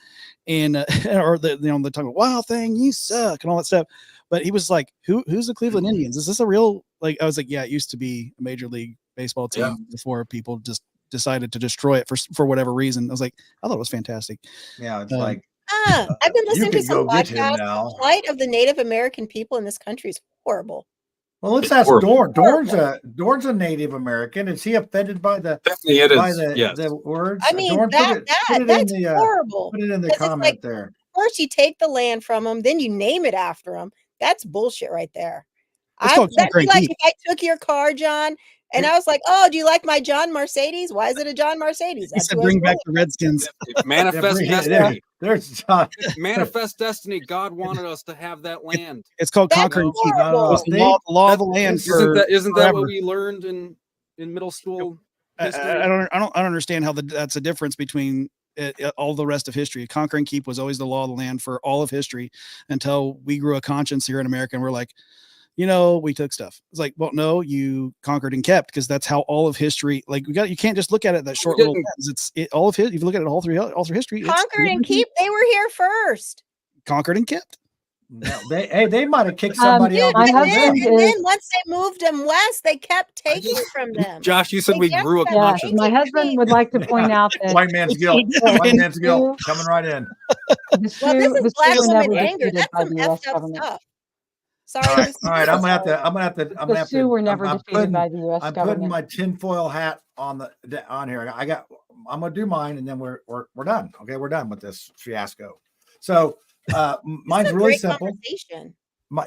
And or they're talking about Wild Thing, you suck, and all that stuff. But he was like, who's the Cleveland Indians? Is this a real, like, I was like, yeah, it used to be a Major League Baseball team before people just decided to destroy it for whatever reason. I was like, I thought it was fantastic. Yeah, it's like I've been listening to some podcasts. Now. The plight of the Native American people in this country is horrible. Well, let's ask Dorn. Dorn's a Native American. Is he offended by the the words? I mean, Dorn, that's horrible. Put it in the comment there. First, you take the land from them, then you name it after them. That's bullshit right there. That'd be like if I took your car, John, and I was like, "Oh, do you like my John Mercedes? Why is it a John Mercedes?" He said, "Bring back the Redskins." Manifest destiny. There's John. Manifest destiny. God wanted us to have that land. It's called conquer and keep. It's the law of the land. Isn't that what we learned in middle school? I don't understand how that's a difference between all the rest of history. Conquer and keep was always the law of the land for all of history until we grew a conscience here in America, and we're like, we took stuff. It's like, well, no, you conquered and kept, because that's how all of history, like, you can't just look at it that short little lens. All of it. If you look at it all through history, conquered and keep. They were here first. Conquered and kept. No, they might have kicked somebody else. And then once they moved them west, they kept taking from them. Josh, you said we grew a conscience. My husband would like to point out that white man's guilt. White man's guilt coming right in. This is blasphemy and anger. That's some effed up stuff. Sorry. All right. I'm gonna have to. The Sioux were never defeated by the U.S. government. I'm putting my tinfoil hat on here. I'm gonna do mine, and then we're done. Okay, we're done with this fiasco. So mine's really simple.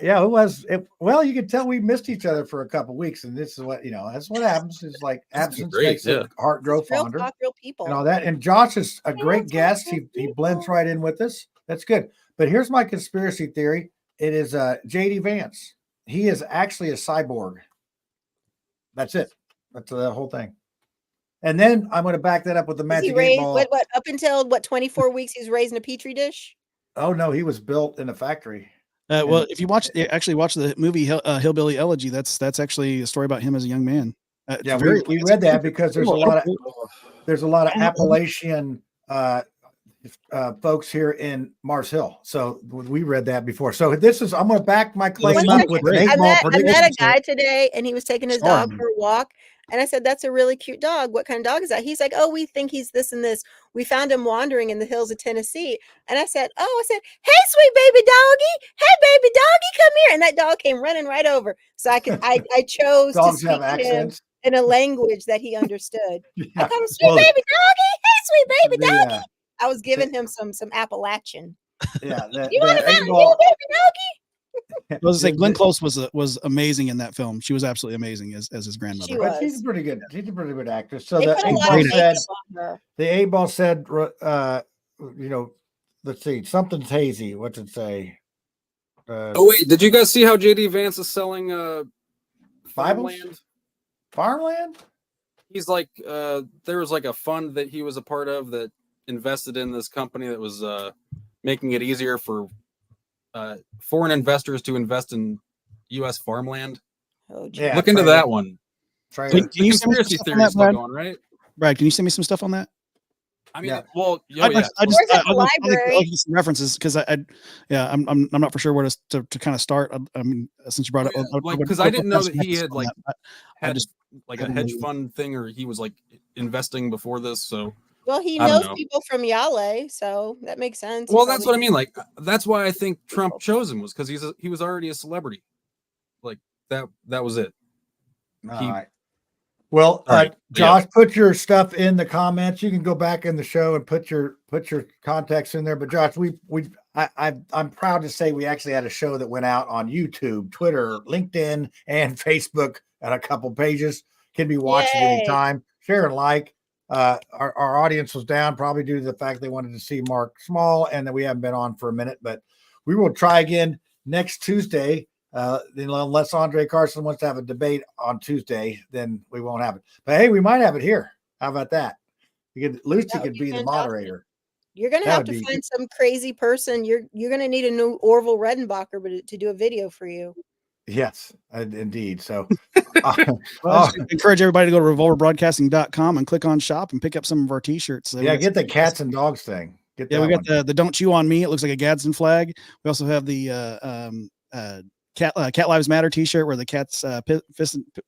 It was. Well, you could tell we missed each other for a couple weeks, and this is what that's what happens. Is like absence makes the heart grow fonder. Real people. And all that. And Josh is a great guest. He blends right in with us. That's good. But here's my conspiracy theory. It is JD Vance. He is actually a cyborg. That's it. That's the whole thing. And then I'm going to back that up with the magic 8 ball. What up until 24 weeks he was raised in a petri dish? Oh no, he was built in a factory. Well, if you watch the movie Hillbilly Elegy, that's actually a story about him as a young man. Yeah, we read that because there's a lot of Appalachian folks here in Mars Hill. So we read that before. So I'm going to back my claim up with an 8 ball prediction. I met a guy today, and he was taking his dog for a walk, And I said, that's a really cute dog. What kind of dog is that? He's like, oh, we think he's this and this. We found him wandering in the hills of Tennessee. And I said, hey, sweet baby doggy. Hey, baby doggy, come here. And that dog came running right over. So I chose to speak to him in a language that he understood. Yeah. I called him sweet baby doggy. Hey, sweet baby doggy. I was giving him some Appalachian. Yeah. You want a Mountain Dew, baby doggy? I was gonna say Glenn Close was amazing in that film. She was absolutely amazing as his grandmother. She was. She's pretty good. She's a pretty good actress. So They the put a eight lot ball of said, makeup on her. the eight ball said, let's see, something's hazy. What's it say? Oh wait, did you guys see how JD Vance is selling farmland? Farmland? He's like there was like a fund that he was a part of that invested in this company that was making it easier for foreign investors to invest in U.S. farmland. Oh, yeah, look into that one. Can you send me Conspiracy some stuff on theories that, still Brad? going, right? Brad, can you send me some stuff on that? I mean, Yeah. well, I yeah. just Where's the I'd library? like some references because I'm not for sure where to kind of start. I mean, since you brought it, Because I didn't know that he had like I had just like a hedge fund thing, or he was like investing before this. So Well, he I don't knows know. people from Yale, so that makes sense. Well, that's what I mean. Like that's why I think Trump chose him, was because he was already a celebrity. Like that was it. All right. Well, Josh, put your stuff in the comments. You can go back in the show and put your contacts in there. But Josh, I'm proud to say we actually had a show that went out on YouTube, Twitter, LinkedIn, and Facebook, and a couple pages. Can be watched at any time. Share and like. Our audience was down probably due to the fact they wanted to see Mark Small, and that we haven't been on for a minute. But we will try again next Tuesday. Unless Andre Carson wants to have a debate on Tuesday, then we won't have it. But hey, we might have it here. How about that? Lucy could be the moderator. You're gonna have to find some crazy person. You're gonna need a new Orville Redenbacher to do a video for you. Yes, indeed. So I encourage everybody to go to revolverbroadcasting.com and click on shop and pick up some of our t-shirts. Yeah, get the cats and dogs thing. We got the Don't Chew on Me. It looks like a Gadsden flag. We also have the Cat Lives Matter t-shirt where the cat's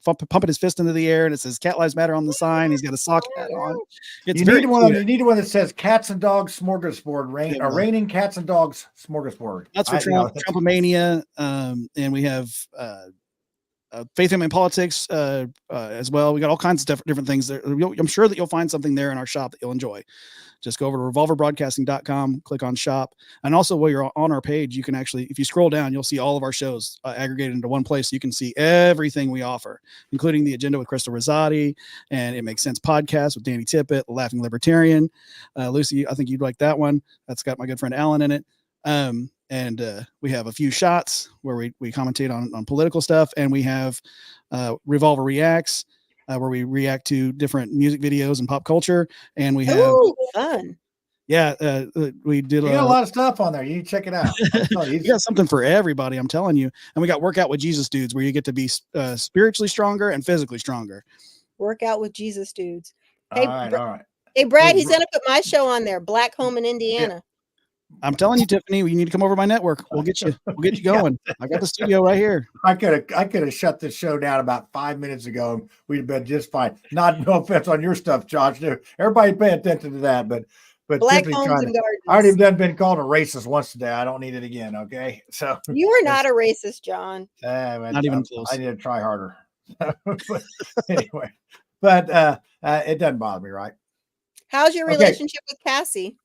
pumping his fist into the air and it says Cat Lives Matter on the sign. He's got a sock hat on. You need one that says Cats and Dogs Smorgasbord, raining Cats and Dogs Smorgasbord. That's for Trumpomania. And we have Faith, Family, and Politics as well. We got all kinds of different things there. I'm sure that you'll find something there in our shop that you'll enjoy. Just go over to revolverbroadcasting.com, click on shop. And also while you're on our page, you can actually, if you scroll down, you'll see all of our shows aggregated into one place. So you can see everything we offer, including the Agenda with Crystal Rosati and It Makes Sense podcast with Danny Tippett, The Laughing Libertarian. Lucy, I think you'd like that one. That's got my good friend Alan in it. And we have a few shots where we commentate on political stuff, and we have Revolver Reacts, where we react to different music videos and pop culture. And we have fun. Yeah, we did a lot of stuff on there. You check it out. You got something for everybody, I'm telling you. And we got Workout with Jesus dudes, where you get to be spiritually stronger and physically stronger. Workout with Jesus dudes. All right. Hey, Brad, he's gonna put my show on there, Black Home in Indiana. Yeah. I'm telling you, Tiffany, you need to come over to my network. We'll get you going. I got the studio right here. I could have shut this show down about 5 minutes ago. We'd have been just fine. No offense on your stuff, Josh. Everybody pay attention to that. But Black Homes and Gardens. I already done been called a racist once today. I don't need it again. Okay. So you are not a racist, John. Not even close. I need to try harder. But anyway, it doesn't bother me, right? How's your relationship with Cassie?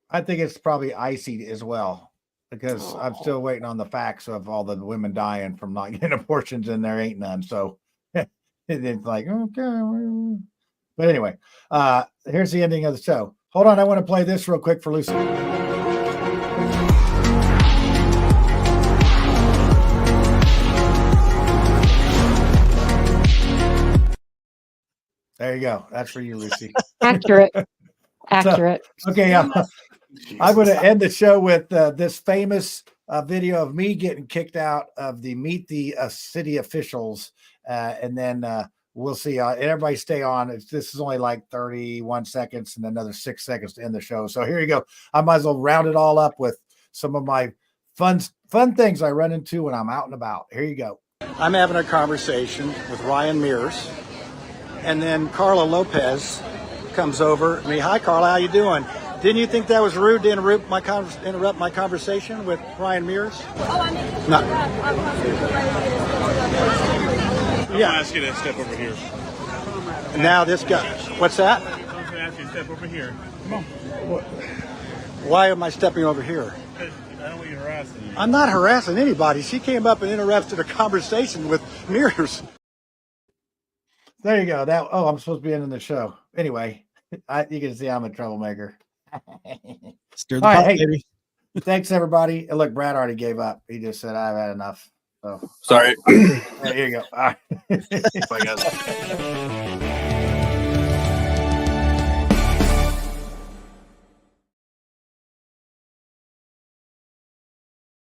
I think it's probably icy as well, because I'm still waiting on the facts of all the women dying from not getting abortions, and there ain't none. So it's like, okay. But anyway, here's the ending of the show. Hold on. I want to play this real quick for Lucy. There you go. That's for you, Lucy. Accurate. So, okay. I'm going to end the show with this famous video of me getting kicked out of the Meet the City Officials. And then we'll see. Everybody stay on. This is only like 31 seconds and another 6 seconds to end the show. So here you go. I might as well round it all up with some of my fun things I run into when I'm out and about. Here you go. I'm having a conversation with Ryan Mears, and then Carla Lopez comes over to me. Hi, Carla, how you doing? Didn't you think that was rude to interrupt my conversation with Ryan Mears? Oh, I mean, no. Yeah. I'll ask you to step over here. Now this guy, what's that? I'm going to ask you to step over here. Come on. Why am I stepping over here? Because I don't want you harassing you. I'm not harassing anybody. She came up and interrupted a conversation with Mears. There you go. I'm supposed to be ending the show. Anyway, you can see I'm a troublemaker. Stir the pot, baby. Thanks, everybody. Look, Brad already gave up. He just said, I've had enough. So sorry. There you go. All right. Bye, guys.